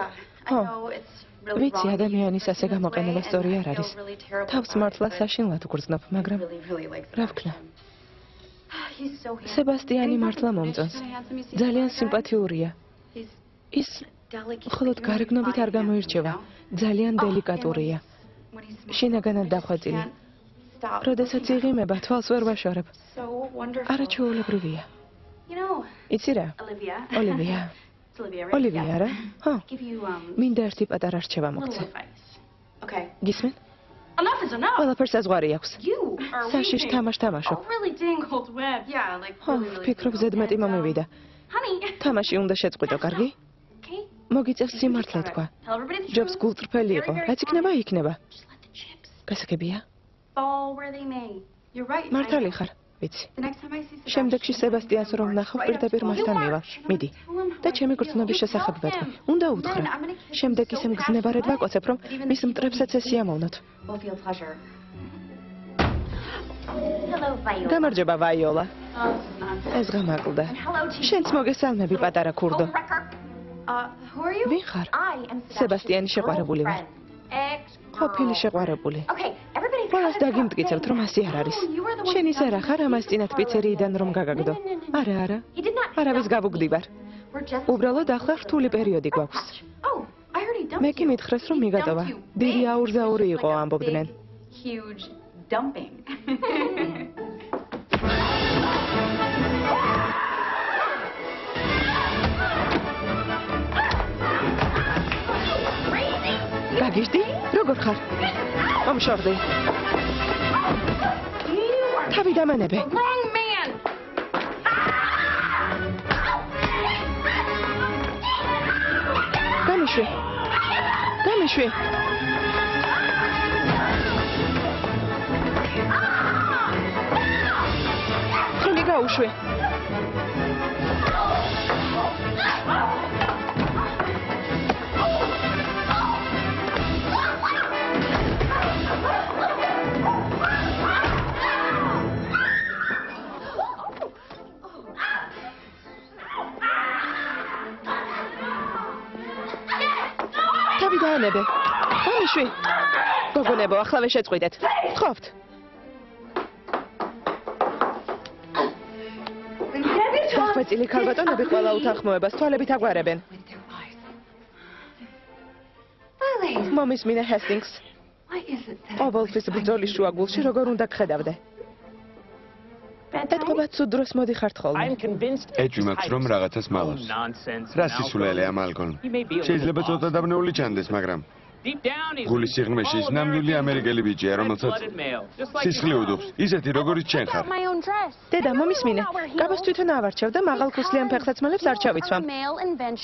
ვიცი, ადამიანის ასე გამოყენება სწორი არ არის. თავს მართლა საშინლად ვგრძნობ, მაგრამ რა ვქნა? სებასტიანი მართლა მომწონს. ძალიან სიმპათიურია. ის მხოლოდ გარეგნობით არ გამოირჩევა. ძალიან დელიკატურია. შინაგანად დახვეწილი. როდესაც იღიმება, თვალს ვერ ვაშორებ. არაჩვეულებრივია. იცი რა? ოლივია. ოლივია რა? ხო. მინდა ერთი პატარა რჩევა მოგცე. გისმენ? ყველაფერს საზღვარი აქვს. Are we საშიშ being- თამაშ თამაშობ. Oh, really tangled web. Yeah, like ხო, really, really ვფიქრობ ზედმეტი მომივიდა. Honey. თამაში უნდა შეწყვიტო, კარგი? Okay. მოგიწევს სიმართლე თქვა. Tell everybody the ჯობს truth. გულწრფელი იყო. Very, very რაც იქნება, fun. იქნება. გასაგებია? Fall where they may. You're right. მართალი ხარ, ვიცი. The next time I see Sebastian, შემდეგში სებასტიანს რომ ვნახავ, პირდაპირ მასთან მივალ. მიდი. და ჩემი გრძნობის შესახებ ვეთქვი. უნდა უთხრა. შემდეგ ისე მგზნებარედ ვაკოცებ, რომ მის მტრებსაც ეს სიამოვნოთ. will feel pleasure. Hello, Viola. გამარჯობა, ვაიოლა. Oh, this is nonsense. ეს გამაკლდა. Hello, Chief. შენც მოგესალმები, პატარა ქურდო. Who are you? ვინ ხარ? I am სებასტიანის შეყვარებული ვარ. ყოფილი შეყვარებული. Okay, everybody. ყველას დაგიმტკიცებთ, რომ ასე არ არის. შენ ისე რა ხარ, ამას წინათ პიცერიიდან რომ გაგაგდო? არა, არა. არავის გავუგდივარ. უბრალოდ ახლა რთული პერიოდი გვაქვს. Oh, I already dumped მე კი მითხრეს, რომ მიგატოვა. დიდი აურზაური იყო, ამბობდნენ. Huge dumping. გაგიჟდი? როგორ ხარ? მომშორდი. თავი დამანებე. Wrong man. გამიშვი. გამიშვი. ხელი გაუშვი. თავი დაანებე. გამიშვი. გოგონებო, ახლავე შეწყვიტეთ. გთხოვთ. დახვეწილი ქალბატონები ყველა უთანხმოებას თვალებით აგვარებენ. მომისმინე ჰესტინგს. ყოველთვის ბრძოლის შუაგულში როგორ უნდა გხედავდე? ეთყობა ცუდ დროს მოდიხართ ხოლმე. ეჭვი მაქვს რომ რაღაცას მალავს. რა სისულელეა მალკოლმ? შეიძლება ცოტა დაბნეული ჩანდეს, მაგრამ გულის სიღრმეში ის ნამდვილი ამერიკელი ბიჭია, რომელსაც სისხლი უდობს, ისეთი როგორიც შენ ხარ. დედა, მომისმინე. კაბას თვითონ ავარჩევ და მაღალ ქუსლიან ფეხსაცმელებს არ ჩავიცვამ.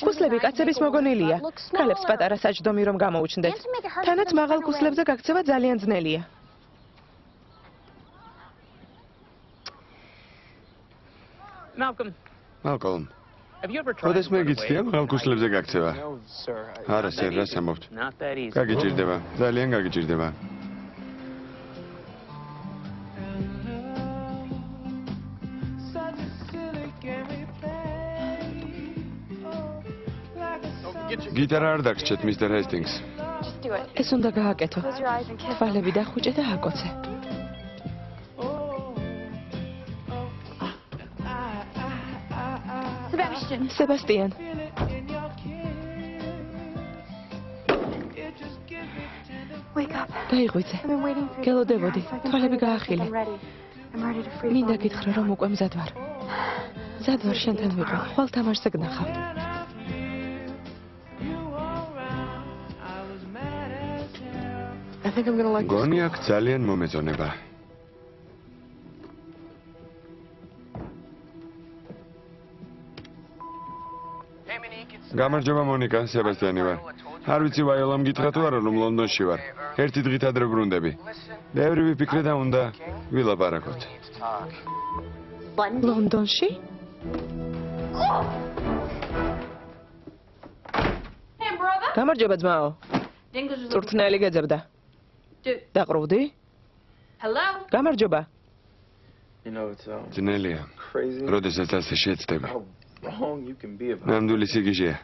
ქუსლები კაცების მოგონილია. ქალებს პატარა საჯდომი რომ გამოუჩნდეთ. თანაც მაღალ ქუსლებზე გაქცევა ძალიან ძნელია. მალკოლმ. როდეს მეგიცდია მაღალ ქუსლებზე გაქცევა? არა, სერ, რას ამბობთ? გაგიჭირდება, ძალიან გაგიჭირდება. გიტარა არ დაგჭეთ, მისტერ ჰესტინგს. ეს უნდა გააკეთო. თვალები დახუჭე და აკოცე. Sebastian. Wake up. გაიღვიძე. გელოდებოდი. თვალები გაახილე. მინდა გითხრა, რომ უკვე მზად ვარ. მზად ვარ შენთან ვიყო. ხვალ თამაშზე გნახავ. გონი აქ ძალიან მომეწონება. გამარჯობა მონიკა, სებასტიანი ვარ. არ ვიცი ვაიოლამ გითხრა თუ არა რომ ლონდონში ვარ. ერთი დღით ადრე ბრუნდები. ბევრი ვიფიქრე და უნდა ვილაპარაკოთ. ლონდონში? გამარჯობა ძმაო. წვრთნელი გეძებდა. დაყრუვდი? Hello? გამარჯობა. ძნელია. როდესაც ასე შეცდება. Wrong you can be about. ნამდვილი სიგიჟეა.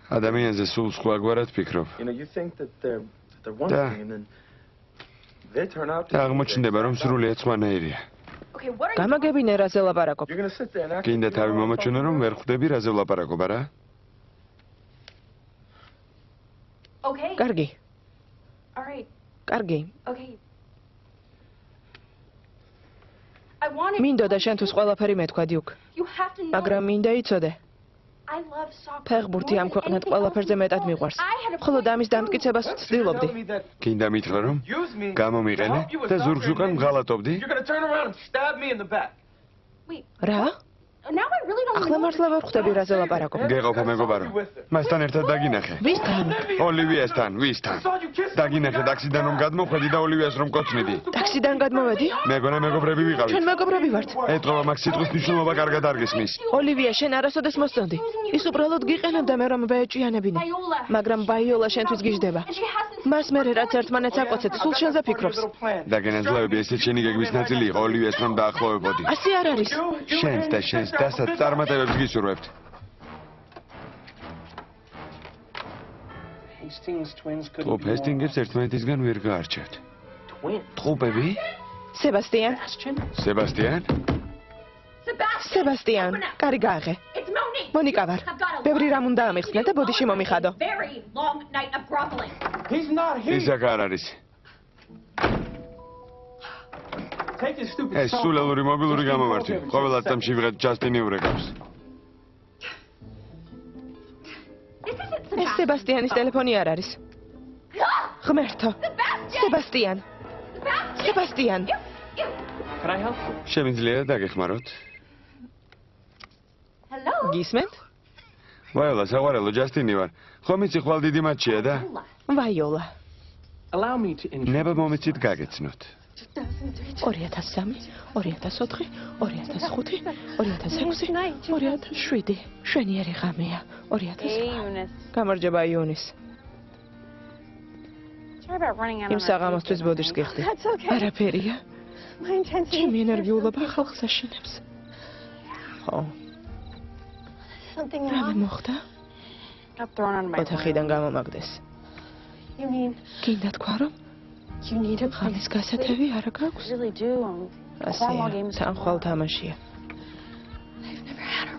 ადამიანზე სულ სხვაგვარად ფიქრობ. You think that they're one thing and then they turn out to და აღმოჩნდება რომ სრულიად სხვანაირია. Okay, what are you გამაგებინე რაზე ლაპარაკობ? You're going to sit there and act კიდე თავი მომაჩვენე რომ ვერ ხვდები რაზე ვლაპარაკობ, არა? Okay. კარგი. All right. კარგი. Okay. I wanted მინდოდა შენთვის ყველაფერი მეთქვა დიუკ. You have to know. მაგრამ მინდა იცოდე. ფეხბურთი ამ ქვეყნად ყველაფერზე მეტად მიყვარს. მხოლოდ ამის დამტკიცებას ვცდილობდი. კიდე მითხრა რომ გამომიყენე და ზურგს უკან მღალატობდი? You're gonna turn around and stab me in the back. რა? ახლა მართლა ვერ ხვდები რაზე ლაპარაკობ. გეყოფა მეგობარო. მასთან ერთად დაგინახე. ვისთან? ოლივიესთან, ვისთან? დაგინახე ტაქსიდან რომ გადმოხვედი და ოლივიეს რომ კოცნიდი. ტაქსიდან გადმოვედი? მეგონა მეგობრები ვიყავით. ჩვენ მეგობრები ვართ. ეტყობა მაგ სიტყვის მნიშვნელობა კარგად არ გესმის. ოლივია, შენ არასოდეს მოსწონდი. ის უბრალოდ გიყენებდა მე რომ ბეჭიანებინე. მაგრამ ბაიოლა შენთვის გიждდება. მას მე რაც ერთმანეთს აკოცეთ, სულ შენზე ფიქრობს. დაგენაძლევები ესეც შენი გეგმის ნაწილი იყო ოლივიეს რომ დაახლოვებოდი. ასე არ არის. შენს და შენს დასაც წარმატებებს გისურვებთ. ტყუპ ჰესტინგებს ერთმანეთისგან ვერ გაარჩევთ. ტყუპები? სებასტიან? სებასტიან? სებასტიან, კარი გააღე. მონიკა ვარ. ბევრი რამ უნდა ამიხსნე და ბოდიში მომიხადო. ისაკ არ არის. ეს სულელური მობილური გამომართვი. ყოველ ატომში ვიღეთ ჯასტინი ურეკავს. ეს სებასტიანის ტელეფონი არ არის. ღმერთო. სებასტიან. სებასტიან. Can I help? შემიძლია დაგეხმაროთ? გისმენთ? ვაიოლა, საყვარელო, ჯასტინი ვარ. ხომ იცი ხვალ დიდი მატჩია და? ვაიოლა. Allow me to ნება მომიცით გაგეცნოთ. 2003, 2004, 2005, 2006, 2007. შვენიერი ღამეა. 2009. გამარჯობა იუნის. იმ საღამოსთვის ბოდიშს გიხდი. არაფერია. ჩემი ენერგიულობა ხალხს აშენებს. ხო. რამე მოხდა? ოთახიდან გამომაგდეს. გინდა თქვა რომ ხალის გასათევი არ გაქვს? ასეა, თანხვალ თამაშია.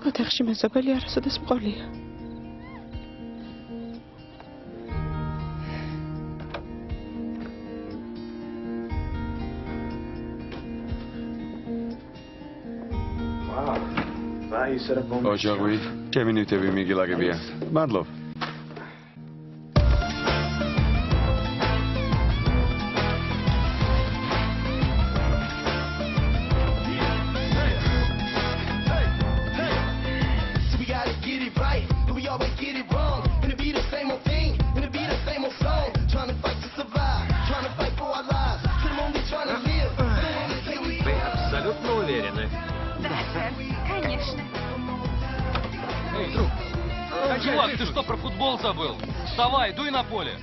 ოთახში მეზობელი არასოდეს მყოლია. ოჯაღვი, ჩემი ნივთები მიგილაგებია. მადლობ. Чувак, ты что, про футбол забыл? Вставай, дуй на поле.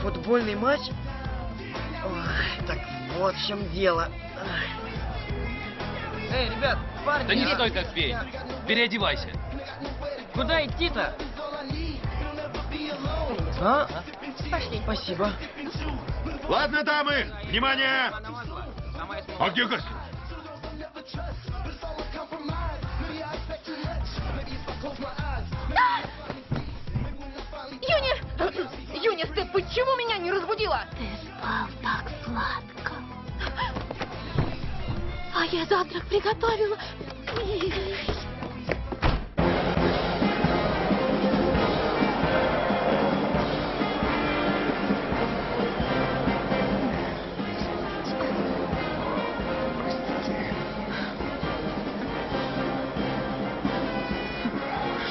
Футбольный матч? Ой, так вот в чем дело. Эй, ребят, парни! Да не стой так пей. Переодевайся. Куда идти-то? А? Пошли. Спасибо. Ладно, дамы, внимание! А где Гарси? Юнис, ты почему меня не разбудила? Ты спал так сладко. А я завтрак приготовила.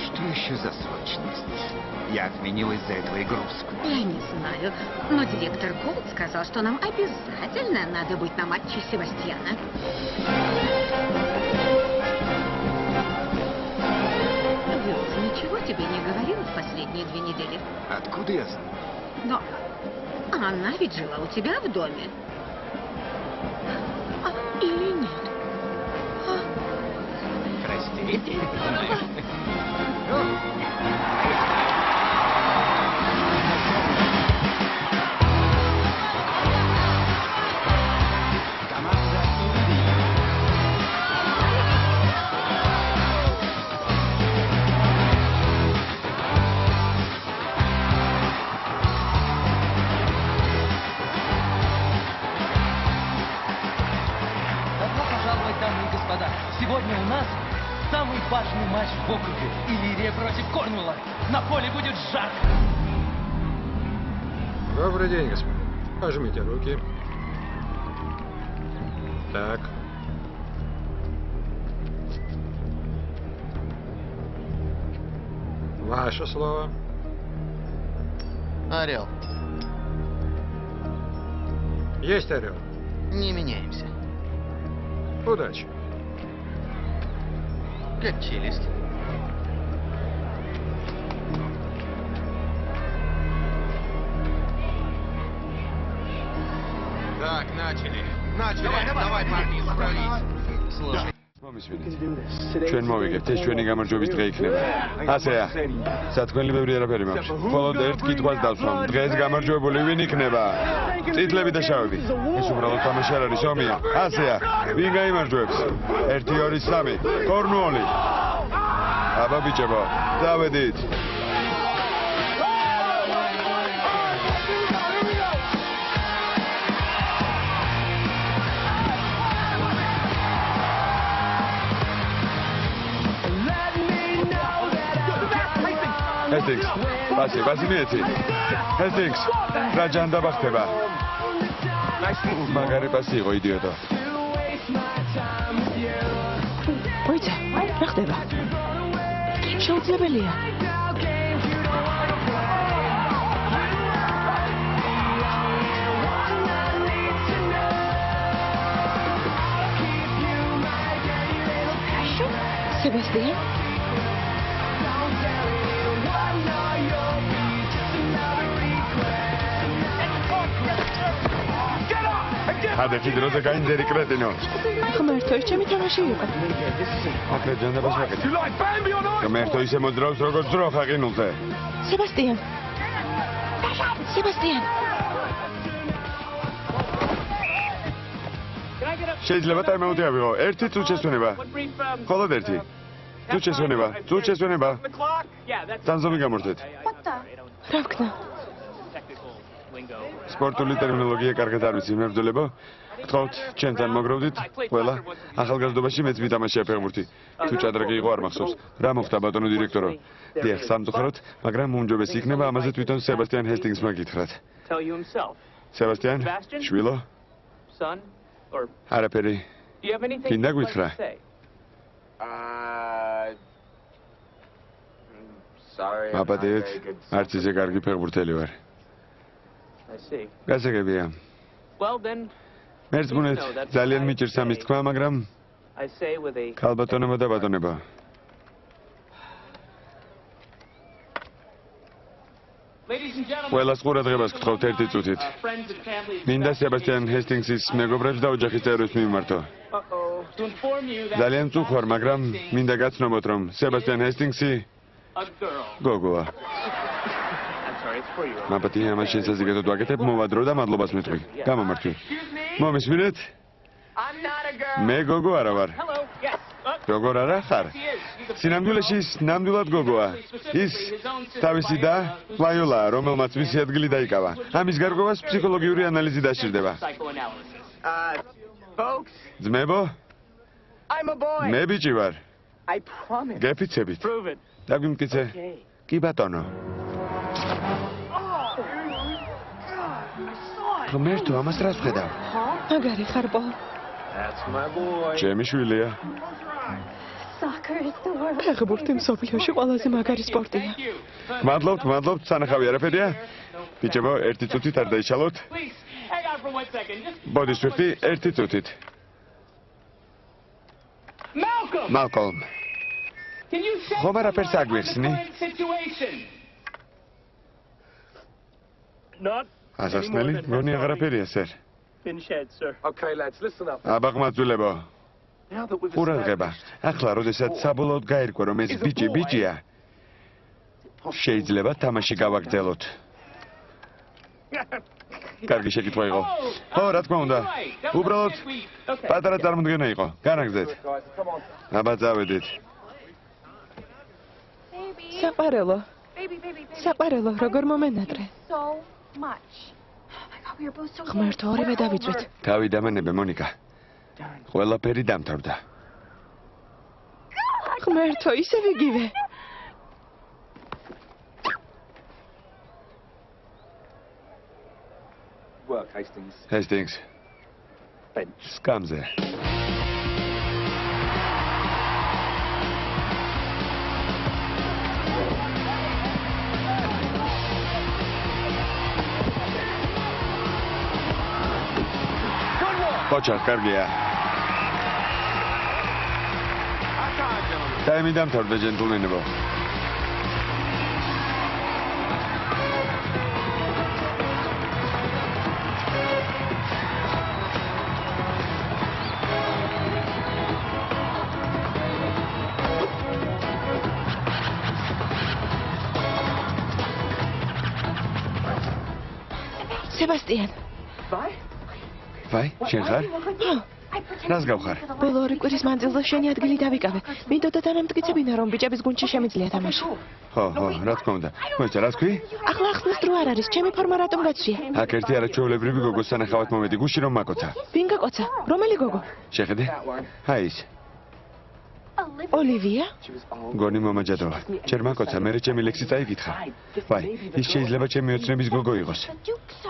Что еще за срочность? Я отменил из-за этого игрушку. Я не знаю, но директор Голд сказал, что нам обязательно надо быть на матче Себастьяна. Вилс ничего тебе не говорила в последние 2 недели? Откуда я знаю? Но она ведь жила у тебя в доме. Или нет? Простите. Иллирия против Корнуэлла. На поле будет жарко. Добрый день, господин. Пожмите руки. Так. Ваше слово. Орел. Есть орел. Не меняемся. Удачи. Как челюсть. Так, начали. Давай, парни, собрались. Слушай. ჩვენ მოვიგებთ, ეს ჩვენი გამარჯვების დღე იქნება. ასეა. სათქმელი ბევრი არაფერი მაქვს. მხოლოდ ერთ კითხვას დავსვამ. დღეს გამარჯვებული ვინ იქნება? წითლები და შავები. ეს უბრალოდ თამაში არ არის, ომია. ასეა. ვინ გაიმარჯვებს? 1 2 3 კორნუოლი. აბა ბიჭებო, დავედით. Hastings, ბასი მიეცი. Hastings, რა ჯანდაბა ხდება? მაგარი პასი იყო, იდიოტო. მოიცა, რა ხდება? შეუძლებელია. Sebastian? Hadi droze გაინძერი კრეტინო. ღმერთო, ეს ჩემი თამაში იყო. აკრე ჯანდაბას ვაკეთე. ღმერთო ისე მოძრაობს როგორც ძრო ხაყინულზე. Sebastian. Sebastian. შეიძლება ტაიმაუტი ავიღო. 1 წუთი შესვენება. მხოლოდ 1. წუთი შესვენება. თანზომი გამორთეთ. რა ვქნა? სპორტული ტერმინოლოგია კარგად არ ვიცი, მებრძოლებო. გთხოვთ, ჩემთან მოგროვდით. ყველა ახალგაზრდობაში მეც მითამაშია ფეხბურთი. თუ ჭადრაკი იყო არ მახსოვს. რა მოხდა ბატონო დირექტორო? დიახ, სამწუხაროდ, მაგრამ უმჯობესი იქნება ამაზე თვითონ სებასტიან ჰესტინგსმა გითხრათ. Tell you himself. სებასტიან, შვილო, Son, or არაფერი. do you have anything Კიდე you'd like გითხრა. to say? Sorry. აპატიეთ, არც ისე კარგი ფეხბურთელი ვარ. I see. გასაგებია. Well then, მერწმუნეთ, ძალიან მიჭირს ამის თქვა, მაგრამ I say with a ქალბატონებო და ბატონებო. Ladies and gentlemen, ყველას ყურადღებას გთხოვთ 1 წუთით. friends and family. მინდა სებასტიან ჰესტინგსის მეგობრებს და ოჯახის წევრებს მიმართო. To inform you that ძალიან წუხ ვარ, მაგრამ მინდა გაცნობოთ, რომ სებასტიან ჰესტინგსი a girl. გოგოა. I'm sorry, it's for you. მაპატი ამას შესაძლებლად ვაკეთებ, მოვადრო და მადლობას მეტყვი. გამომართვი. მომისმინეთ? მე გოგო არა ვარ. Hello. Yes. როგორ არა ხარ? სინამდვილეში ის ნამდვილად გოგოა. ის თავისი და ვაიოლა, რომელმაც მისი ადგილი დაიკავა. ამის გარკვევას ფსიქოლოგიური ანალიზი დასჭირდება. Folks, ძმებო, I'm a boy. მე ბიჭი ვარ. I promise. გეფიცებით. Prove it. დაგვიმტკიცე. კი ბატონო. ღმერთო, ამას რას ვხედავ? მაგარი ხარ, ბო. That's my boy. ჩემი შვილია. Soccer is the world. ფეხბურთი მსოფლიოში ყველაზე მაგარი სპორტია. გმადლობთ, სანახავი არაფერია? ბიჭებო, 1 წუთით არ დაიშალოთ? Please, hang on for 1 second. Just ბოდის ვიხდი 1 წუთით. Malcolm. მალკოლმ, Can you shed ხომ some არაფერს light on the აგვიხსნი? current situation? Not ასასმელი, გონი აღარაფერია, სერ. been shed, sir. Okay, lads, listen up. აბა ყმაწვილებო, Now that we've ყურადღება. ახლა, როდესაც საბოლოოდ გაირკვა, რომ ეს ბიჭია, შეიძლება თამაში გავაგრძელოთ. კარგი შეკითხვა იყო. ხო, რა თქმა უნდა. უბრალოდ პატარა წარმოდგენა იყო. განაგზეთ. აბა წავედით. საყარელო. საყარელო, როგორ მომენატრე? So much. Oh my God, we were both so ღმერთო, ორივე დავიწვით. თავი დამანებე, მონიკა. ყველაფერი დამთავრდა. ღმერთო, ისევ იგივე. Hastings. სკამზე. Počas, კარგია. Time დამთავრდა, ჯენტლმენებო. Sebastian. Vai, შენ ხარ? რას გავხარ? ბოლო 2 კვირის მანძილზე შენი ადგილი დავიკავე. მინდოდა დამამტკიცებინა, რომ ბიჭების გუნდში შემიძლია თამაში. ხო, რა თქმა უნდა. მოიცა, რა თქვი? ახლა ახსნის დრო არ არის, ჩემი ფორმა რატომ გაცვია? აქ ერთი არაჩვეულებრივი გოგოს სანახავად მომედი, გუში რომ მაკოცა. ვინ გაკოცა? რომელი გოგო? შეხედე? აი ის. ოლივია? გონი მომაჯადოა. ჯერ მაკოცა, მერე ჩემი ლექსი წაიკითხა. ვაი, ის შეიძლება ჩემი ოცნების გოგო იყოს.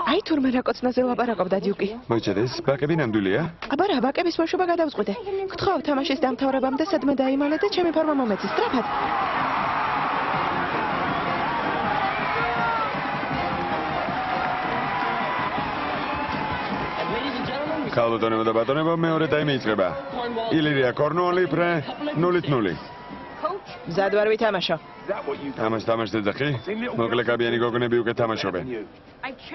აი თურმე რა კოცნაზე ლაპარაკობდა დიუკი. მოიცა, ეს ბაკები ნამდვილია? აბა რა, ბაკების ბავშვობა გადავწყვიტე. გთხოვ, თამაშის დამთავრებამდე სადმე დაიმალე და ჩემი ფორმა მომეცი. სწრაფად. ქალბატონებო და ბატონებო, მეორე ტაიმი იწყება. ილირია კორნუოლი პრე 0-0. მზად ვარ ვითამაშო. ამას თამაშზე ძახი? მოკლეკაბიანი გოგონები უკვე თამაშობენ.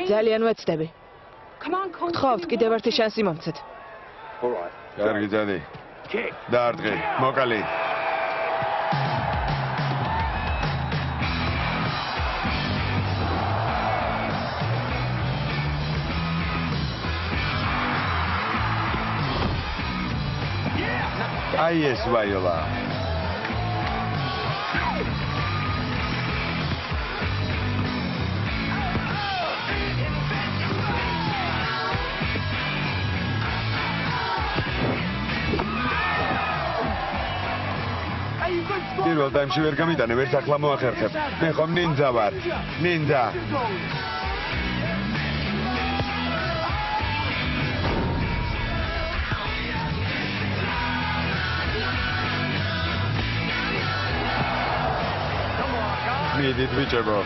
ძალიან ვეცდები. გთხოვთ, კიდევ ერთი შანსი მომცეთ. კარგი ძადი. დაარტყი, მოკალი. აი ეს ვაიოლა. პირველ ტაიმში ვერ გამიტანე, ვერც ახლა მოახერხებ. მე ხომ ნინძა ვარ. ნინძა. მიდით ბიჭებო.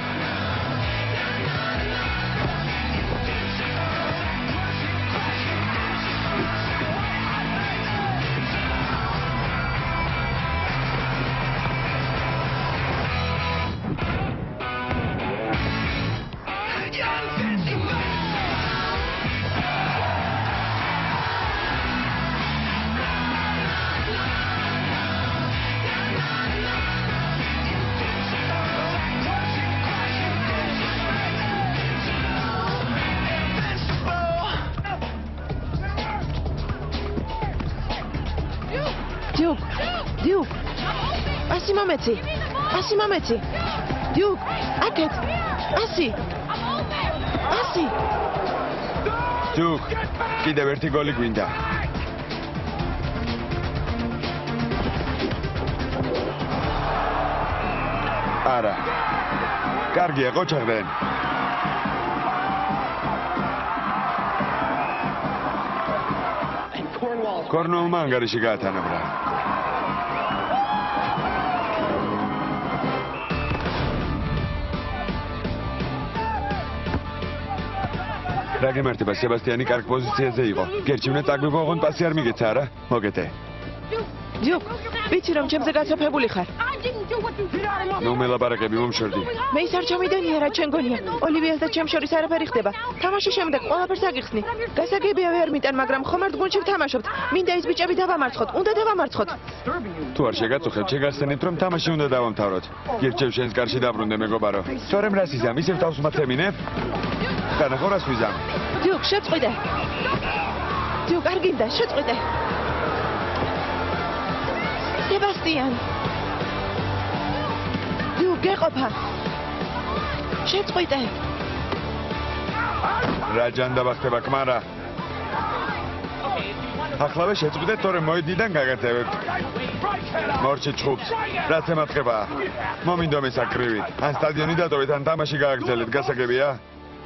Duke, pasi momeci. Duke, akეთ. Pasi. Duke, კიდევ ერთი გოლი გვინდა. არა. კარგია, ყოჩაღდენ. კორნუოლმა ანგარიში გაათანაბრა. რა გემართება, სებასტიანი კარგ პოზიციაზე იყო. გერჩივნე წაგვიგო, ოღონდ პასი არ მიგეცა, არა? მოგეთე. Duke, ვიცი რომ ჩემზე გაცოფებული ხარ. ნუ მელაპარაკები, მომშორდი. მე ის არ ჩამიდენია რა ჩემ გონია. ოლივიას და ჩემ შორის არაფერი ხდება. თამაშის შემდეგ ყველაფერს აგიხსნი. გასაგებია ვერ მიტან, მაგრამ ხომ არ გუნდში ვთამაშობთ. მინდა ის ბიჭები დავამარცხოთ. უნდა დავამარცხოთ. თუ არ შეგაწუხებ, შეგახსენეთ რომ თამაში უნდა დავამთავროთ. გირჩევ შენს კარში დაბრუნდე მეგობარო. სწორემ რას იზამ, ისევ თავს მაცემინებ? ხანახო რას ვიზამ? Duke, შეწყვიტე. Duke, არ გინდა, შეწყვიტე. Sebastian. Duke, გეყოფა. შეწყვიტე. რა ჯანდაბა ხდება, კმარა? ახლავე შეწყვიტეთ, თორემ მოედნიდან გაგაცევებთ. მორჩი ჩხუბს, რაც ემატყება. მომინდომე საკრივით. ან სტადიონი დატოვეთ, ან თამაში გააგრძელეთ, გასაგებია?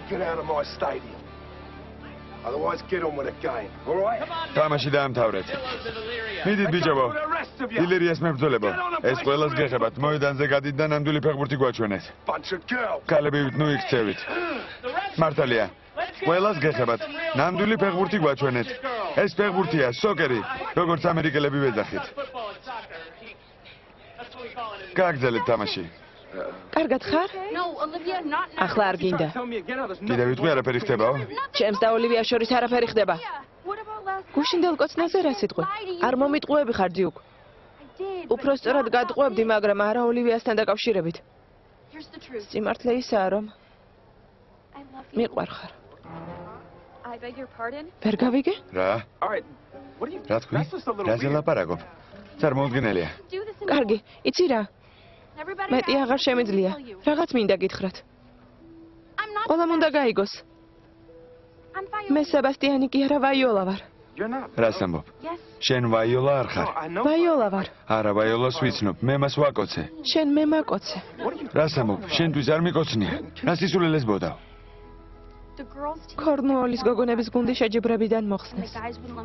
Get out of my stadium. Otherwise, get on with the game. All right? თამაში დაამთავრეთ. მიდით ბიჭებო. ილირიას მებრძოლებო. ეს ყველას გეხებათ. მოედანზე გადით და ნამდვილი ფეხბურთი გვაჩვენეთ. Bunch of girls. კალები ნუ იქცევით. მართალია. ყველას გეხებათ. ნამდვილი ფეხბურთი გვაჩვენეთ. ეს ფეხბურთია, სოკერი, როგორც ამერიკელები ვეძახით. გაგძელეთ თამაში. კარგად ხარ? ახლა არ გინდა. კიდევ ვიტყვი არაფერი ხდებაო? ჩემს და ოლივიას შორის არაფერი ხდება. გუშინდელ კოცნაზე რა სიტყვი? არ მომიტყუები ხარ დიუკ. უფრო სწორად გადყვებდი, მაგრამ არა ოლივიასთან დაკავშირებით. სიმართლე ისაა, რომ მიყვარ ხარ. ვერ გავიგე? რა? რა თქვი? რაზე ლაპარაკობ? წარმოუდგენელია. კარგი, იცი რა? მეტი აღარ შემიძლია. რაღაც მინდა გითხრათ. ყველამ უნდა გაიგოს. მე სებასტიანი კი არა ვაიოლა ვარ. რას ამბობ? შენ ვაიოლა არ ხარ? ვაიოლა ვარ. არა, ვაიოლას ვიცნობ, მე მას ვაკოცე. შენ მე მაკოცე. რას ამბობ? შენთვის არ მიკოცნია. რა სისულელეს ბოდავ? კორნუოლის გოგონების გუნდი შეჯიბრებიდან მოხსნეს.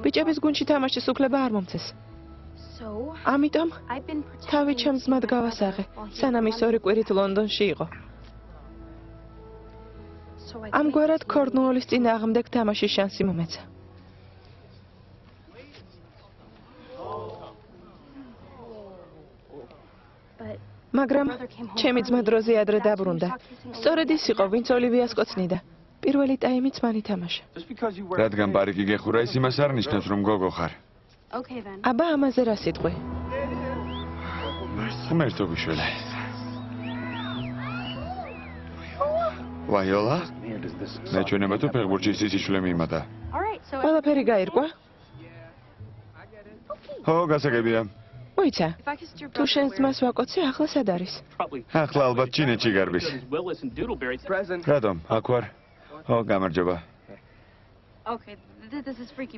ბიჭების გუნდში თამაშის უფლება არ მომცეს. ამიტომ თავი ჩემს მათ გავასაღე, სანამ ის 2 კვირით ლონდონში იყო. ამგვარად კორნუოლის წინააღმდეგ თამაშის შანსი მომეცა. მაგრამ ჩემი ძმა დროზე ადრე დაბრუნდა. სწორედ ის იყო, ვინც ოლივიას კოცნიდა. პირველი ტაიმიც მან ითამაშა. რადგან პარიკი გეხურა, ის იმას არ ნიშნავს, რომ გოგო ხარ. აბა ამაზე რა სიტყვი? ღმერთო გიშველე. ვაიოლა? მეჩვენება თუ ფეხბურთში სისიშვლე მიმატა. ყველაფერი გაირკვა? ხო, გასაგებია. მოიცა, თუ შენს ძმას ვაკოცე, ახლა სად არის? ახლა ალბათ ჩინეთში გარბის. რატომ? აქ ვარ. ო, გამარჯობა.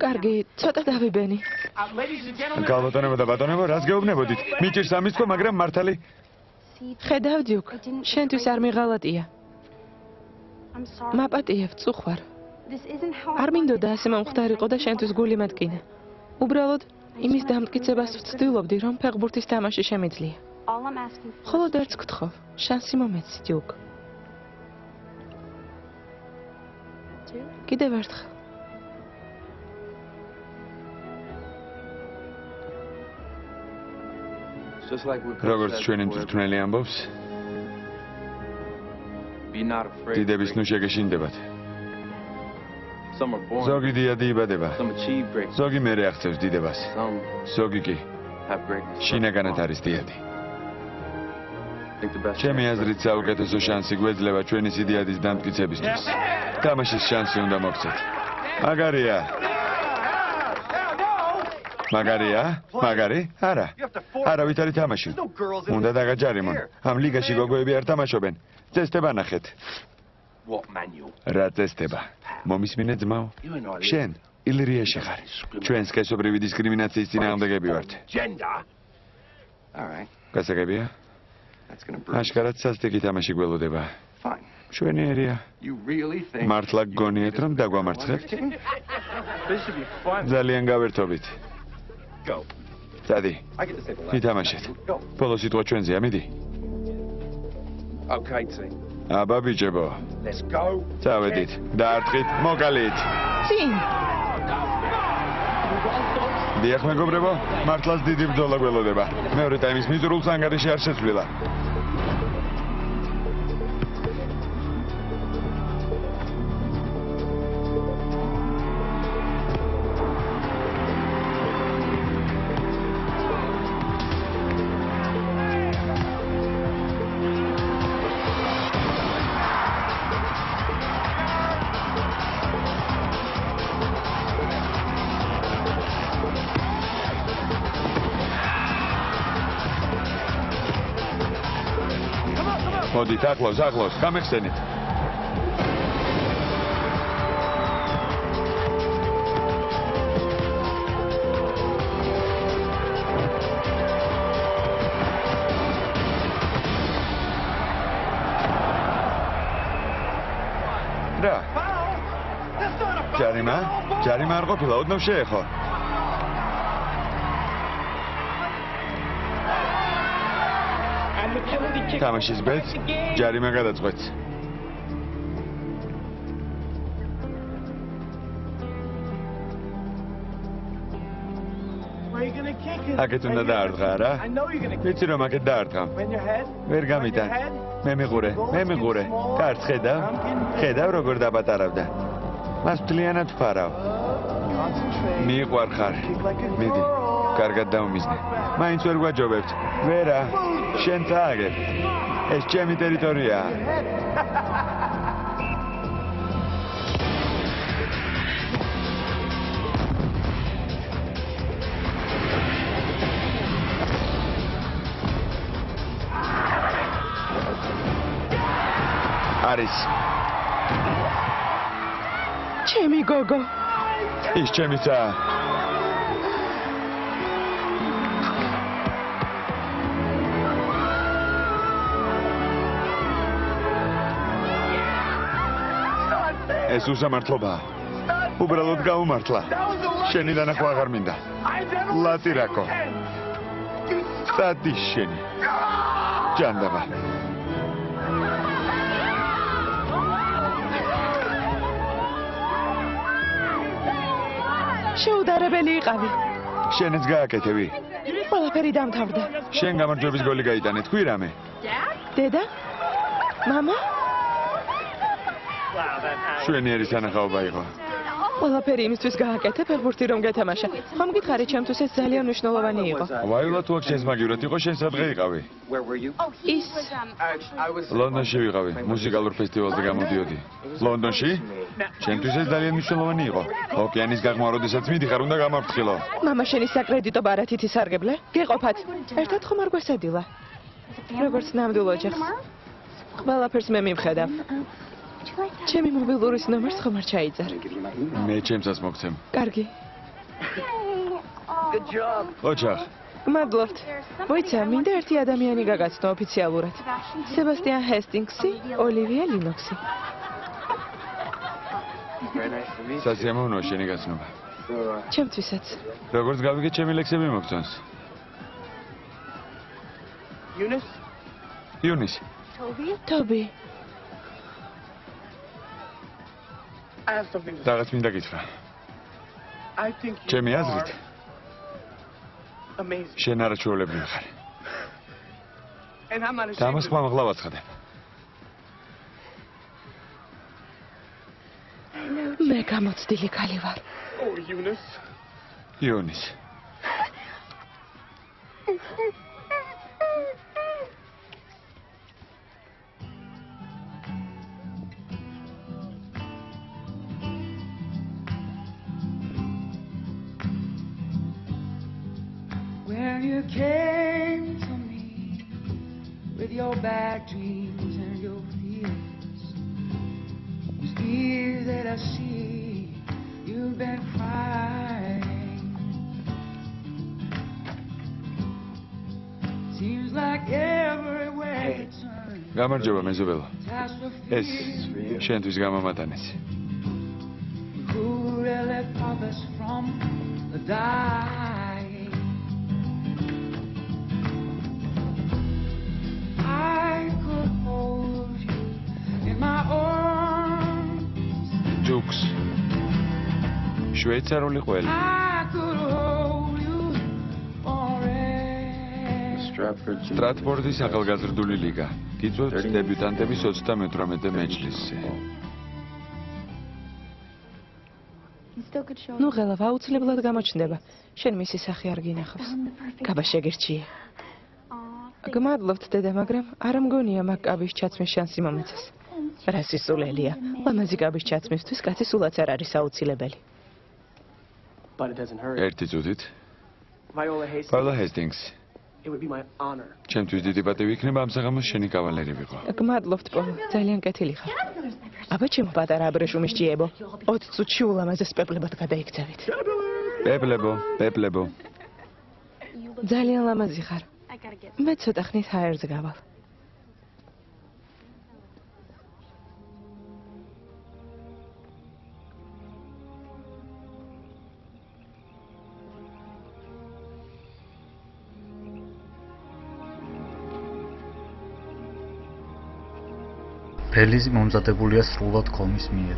კარგი, ცოტა დავიბენი. გალბატონებო და ბატონებო, რას გეუბნებოდით? მიჭირს ამის თქო, მაგრამ მართალი? ხედავ დიუკ, შენთვის არ მიღალატია. მაპატიებ, წუხვარ. არ მინდოდა ასე მომხდარიყო და შენთვის გული მატკინა. უბრალოდ იმის დამტკიცებას ვცდილობდი, რომ ფეხბურთის თამაში შემიძლია. მხოლოდ ერთს გთხოვ, შანსი მომეცი, დიუკ. კიდევ ერთხელ. როგორც ჩვენი მწვრთნელი ამბობს, დიდების ნუ შეგეშინდებათ. ზოგი დიადი იბადება. ზოგი მერე აღწევს დიდებას. ზოგი კი შინაგანად არის დიადი. ჩემი აზრით საუკეთესო შანსი გვეძლევა ჩვენი სიდიადის დამტკიცებისთვის. თამაშის შანსი უნდა მოგცეთ. მაგარია. მაგარია? მაგარი? არა. არავით არ ითამაში. უნდა დაგაჯარიმონ. ამ ლიგაში გოგოები არ თამაშობენ. წესდება ნახეთ. რა წესდება? მომისმინე ძმაო? შენ ილირიაში ხარ. ჩვენ სქესობრივი დისკრიმინაციის წინააღმდეგები ვართ. გასაგებია? აშკარად სასტიკი თამაში გველოდება. მშვენიერია. მართლა გგონიათ, რომ დაგვამარცხებთ? ძალიან გავერთობით. წადი. ითამაშეთ. ბოლო სიტყვა ჩვენზეა, მიდი. აბა ბიჭებო. წავედით. დაარტყით, მოგალით. წინ. დიახ მეგობრებო, მართლაც დიდი ბრძოლა გველოდება. მეორე ტაიმის მიწურულს ანგარიში არ შეცვლილა. მოდით, ახლავს, გამეხსენით. რა? ჯარიმა არ ყოფილა, ოდნავ შეეხო. თამაშის ბედს ჯარიმა გადაწყვეტს. აქეთ უნდა დაარტყა რა? ვიცი რომ აქეთ დაარტყამ. ვერ გამიტან. მე მიყურე. კარც ხედავ როგორ დაპატარავდა. მას მთლიანად ვფარავ. მიყვარხარ. მიდი. კარგად დავმიზნე. მაინც ვერ გვაჯობებთ. ვერა, შენ წააგებ. ეს ჩემი ტერიტორიაა. არის. ჩემი გოგო. ის ჩემიცაა. ეს უსამართლობაა. უბრალოდ გაუმართლა. შენი დანახვა აღარ მინდა. ლატირაკო. სადი შენი. ჯანდაბა. შეუდარებელი იყავი. შენიც გააკეთები. ყველაფერი დამთავრდა. შენ გამარჯვების გოლი გაიტანე, თქვი რამე. დედა? მამა? შვენიერი სანახაობა იყო. ყველაფერი იმისთვის გააკეთე, ფეხბურთი რომ გეთამაშა. ხომ გითხარი, ჩემთვის ეს ძალიან მნიშვნელოვანი იყო. ვაილა თუ აქ შესმაგივრად იყო, შენ სადღე იყავი? ის ლონდონში ვიყავი, მუსიკალურ ფესტივალზე გამოდიოდი. ლონდონში? ჩემთვის ეს ძალიან მნიშვნელოვანი იყო. ოკეანის გაღმა, როდესაც მიდიხარ, უნდა გამარცხილო. მამა შენი საკრედიტო ბარათითი სარგებლე? გეყოფათ. ერთად ხომ არ გვესადილა? როგორც ნამდვილ ოჯახს. ყველაფერს მე მივხედავ. ჩემი მობილურის ნომერს ხომ არ ჩაიძარ? მე ჩემსაც მოგცემ. კარგი. ოჯახ. მადლობთ. მოიცა, მინდა ერთი ადამიანი გაგაცნო ოფიციალურად. სებასტიან ჰესტინგსი, ოლივია ლინოქსი. სასიამოვნოა შენი გაცნობა. ჩემთვისაც. როგორც გავიგე, ჩემი ლექსები მოგწონს. იუნის. თობი. რაღაც მინდა გითხრა. ჩემი აზრით, შენ არაჩვეულებრივი ხარ. და ამას ხმამაღლა ვაცხადებ. მე გამოცდილი ქალი ვარ. იუნის. When you came to me with your bad dreams and your fears, it was easy to see you've been crying. Seems like everywhere you turn. გამარჯობა მეზობელო. ეს შენთვის გამამატანეს. Who really fought us from the dying? I could hold you in my arms. ჯუქს. შვეიცარიული ყველი. I could hold you forever. სტრატფორდის ახალგაზრდული ლიგა. გიწევთ დებიუტანტების 38 მეჯლისზე. ნუ ღელა აუცილებლად გამოჩნდება. შენ მისი სახე არ გინახავს. კაბა შეგირჩიე. გმადლობთ დედა, მაგრამ არ მგონია მაგ კაბის ჩაცმის შანსი მომეცეს. რა სისულელია. ლამაზი კაბის ჩაცმისთვის კაცი სულაც არ არის აუცილებელი. ერთი წუთით. Viola Viola Hastings. It would be my honor. ჩემთვის დიდი პატივი იქნება ამ საღამოს შენი კავალერი ვიყო. გმადლობთ პოლო, ძალიან კეთილი ხარ. აბა ჩემო პატარა აბრეშუმის ჭიებო, 20 წუთში ულამაზეს პეპლებად გადაიქცევით. პეპლებო. ძალიან ლამაზი ხარ. მე ცოტა ხნით ჰაერზე გავალ. რელიზი მომზადებულია სრულად კომის მიერ.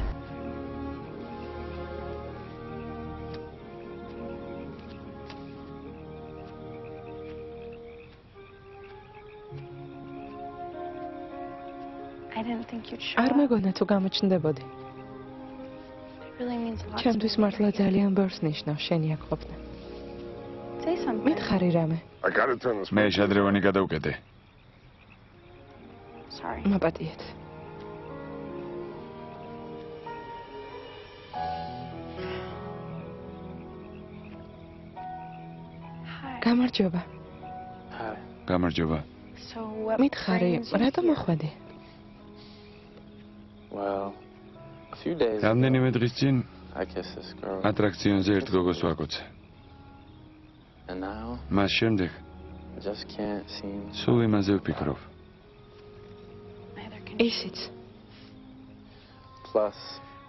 არ მეგონა თუ გამოჩნდებოდი. ჩემთვის მართლა ძალიან ბევრს ნიშნავს შენი აქ ყოფნა. მითხარი რამე. მე შადრევანი გადავკეთე. მაპატიეთ. გამარჯობა. გამარჯობა. მითხარი, რატომ მოხვედი? Well, a few days ago, რამდენიმე დღის წინ I kissed this girl. ატრაქციონზე ერთ გოგოს ვაკოცე. And now, მას შემდეგ I just can't seem. სულ იმაზე ვფიქრობ. ისიც. Plus,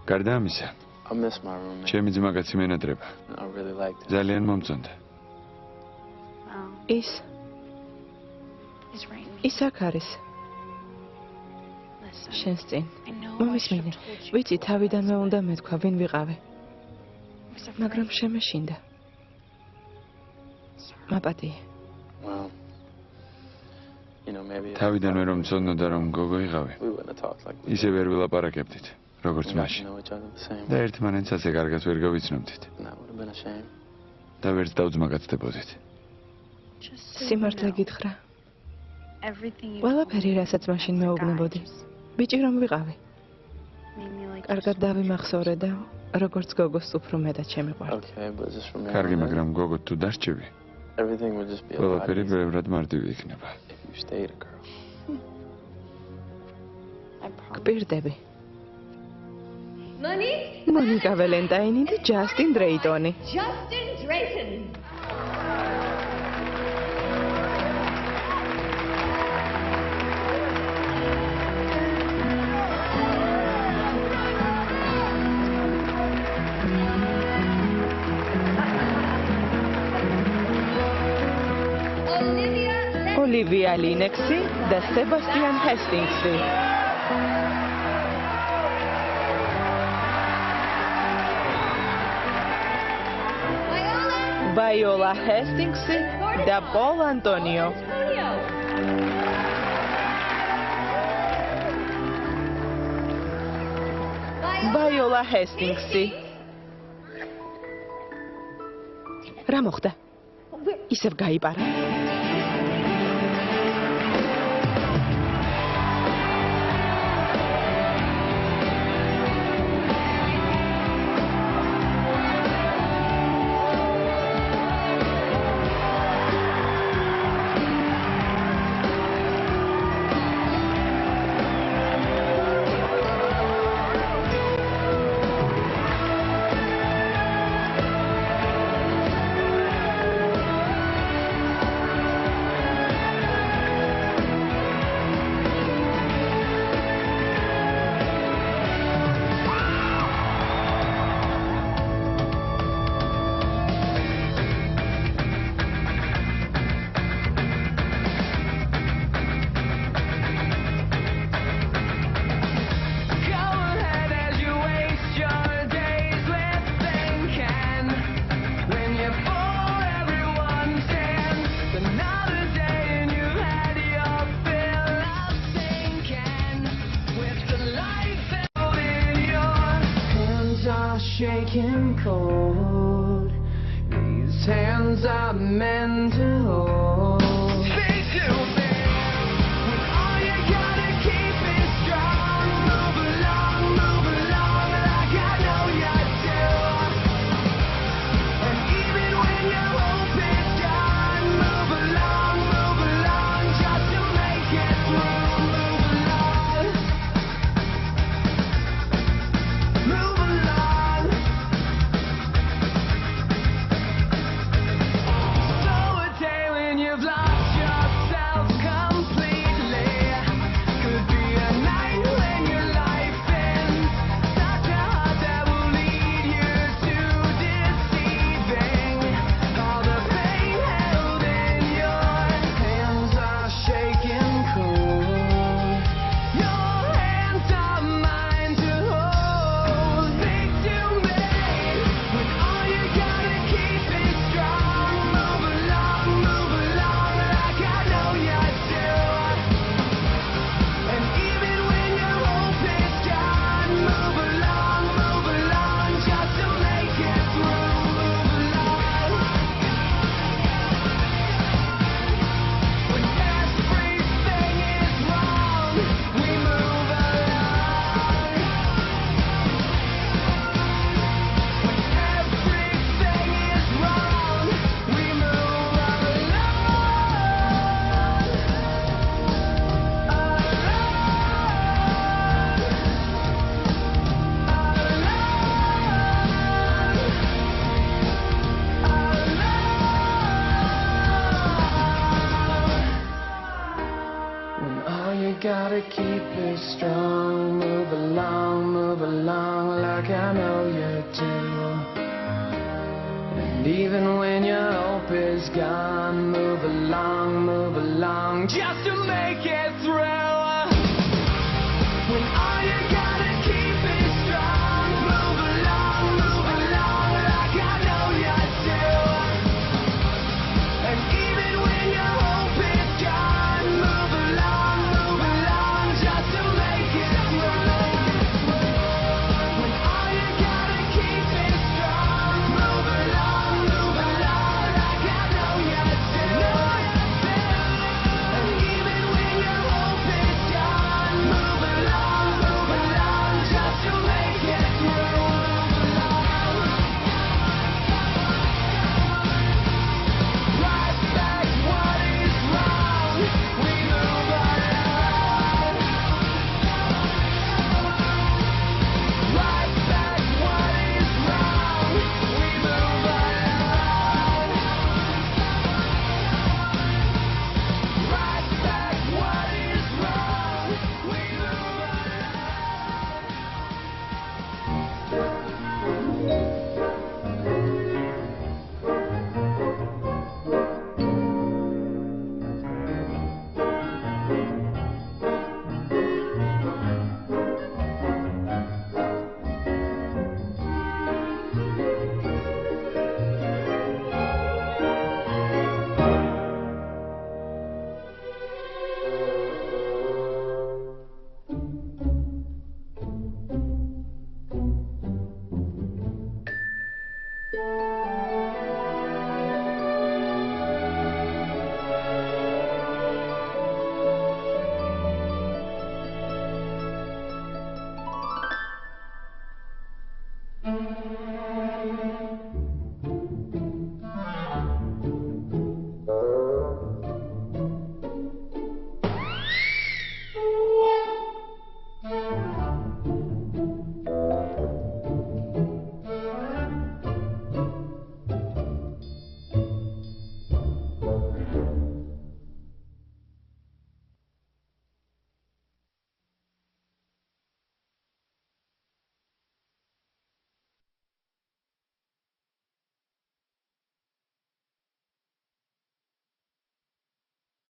გარდა ამისა, I miss my roommate. ჩემი ძმაკაცი მენატრება. I really liked him. ძალიან მომწონდა. ის აქ არის. შენს წინ. მომისმინე. ვიცი, თავიდანვე უნდა მეთქვა, ვინ ვიყავი. მაგრამ შემეშინდა. მაპატიე. Well, you know, maybe. თავიდანვე რომ მწონდა რომ გოგო იყავი. We wouldn't have talked like we ისე ვერ ვილაპარაკებდით, როგორც did. We მაშინ. know each other the same. და ერთმანეთს ასე კარგად ვერ გავიცნობდით. And that would have been a shame. და ვერც დავძმაკაცდებოდით. სიმართლე გითხრა. ყველაფერი, რასაც მაშინ მეუბნებოდი. ბიჭი რომ ვიყავი. კარგად დავიმახსოვრე და როგორც გოგოს უფრო მეტად შემიყვარდი. Okay, but just remember. კარგი, მაგრამ გოგო თუ დარჩები, Everything would just be a lot ყველაფერი easier ბევრად მარტივი იქნება. if you stayed a girl. გპირდები. მონიკა ველენტაინი და ჯასტინ დრეიტონი. Justin Drayton. ოლივია ლინექსი და სებასტიან ჰესტინგსი. ვაიოლა ჰესტინგსი და პოლ ანტონიო. ვაიოლა ჰესტინგსი. რა მოხდა? ისევ გაიპარა. Shaking cold. These hands are meant to hold. Face you, man. When all you gotta keep is strong. Move along, like I know you do. And even when your hope is gone, move along, just to make it through. Move along. So a day when you've lost keep it strong. Move along like I know you do. And even when your hope is gone, move along just to make it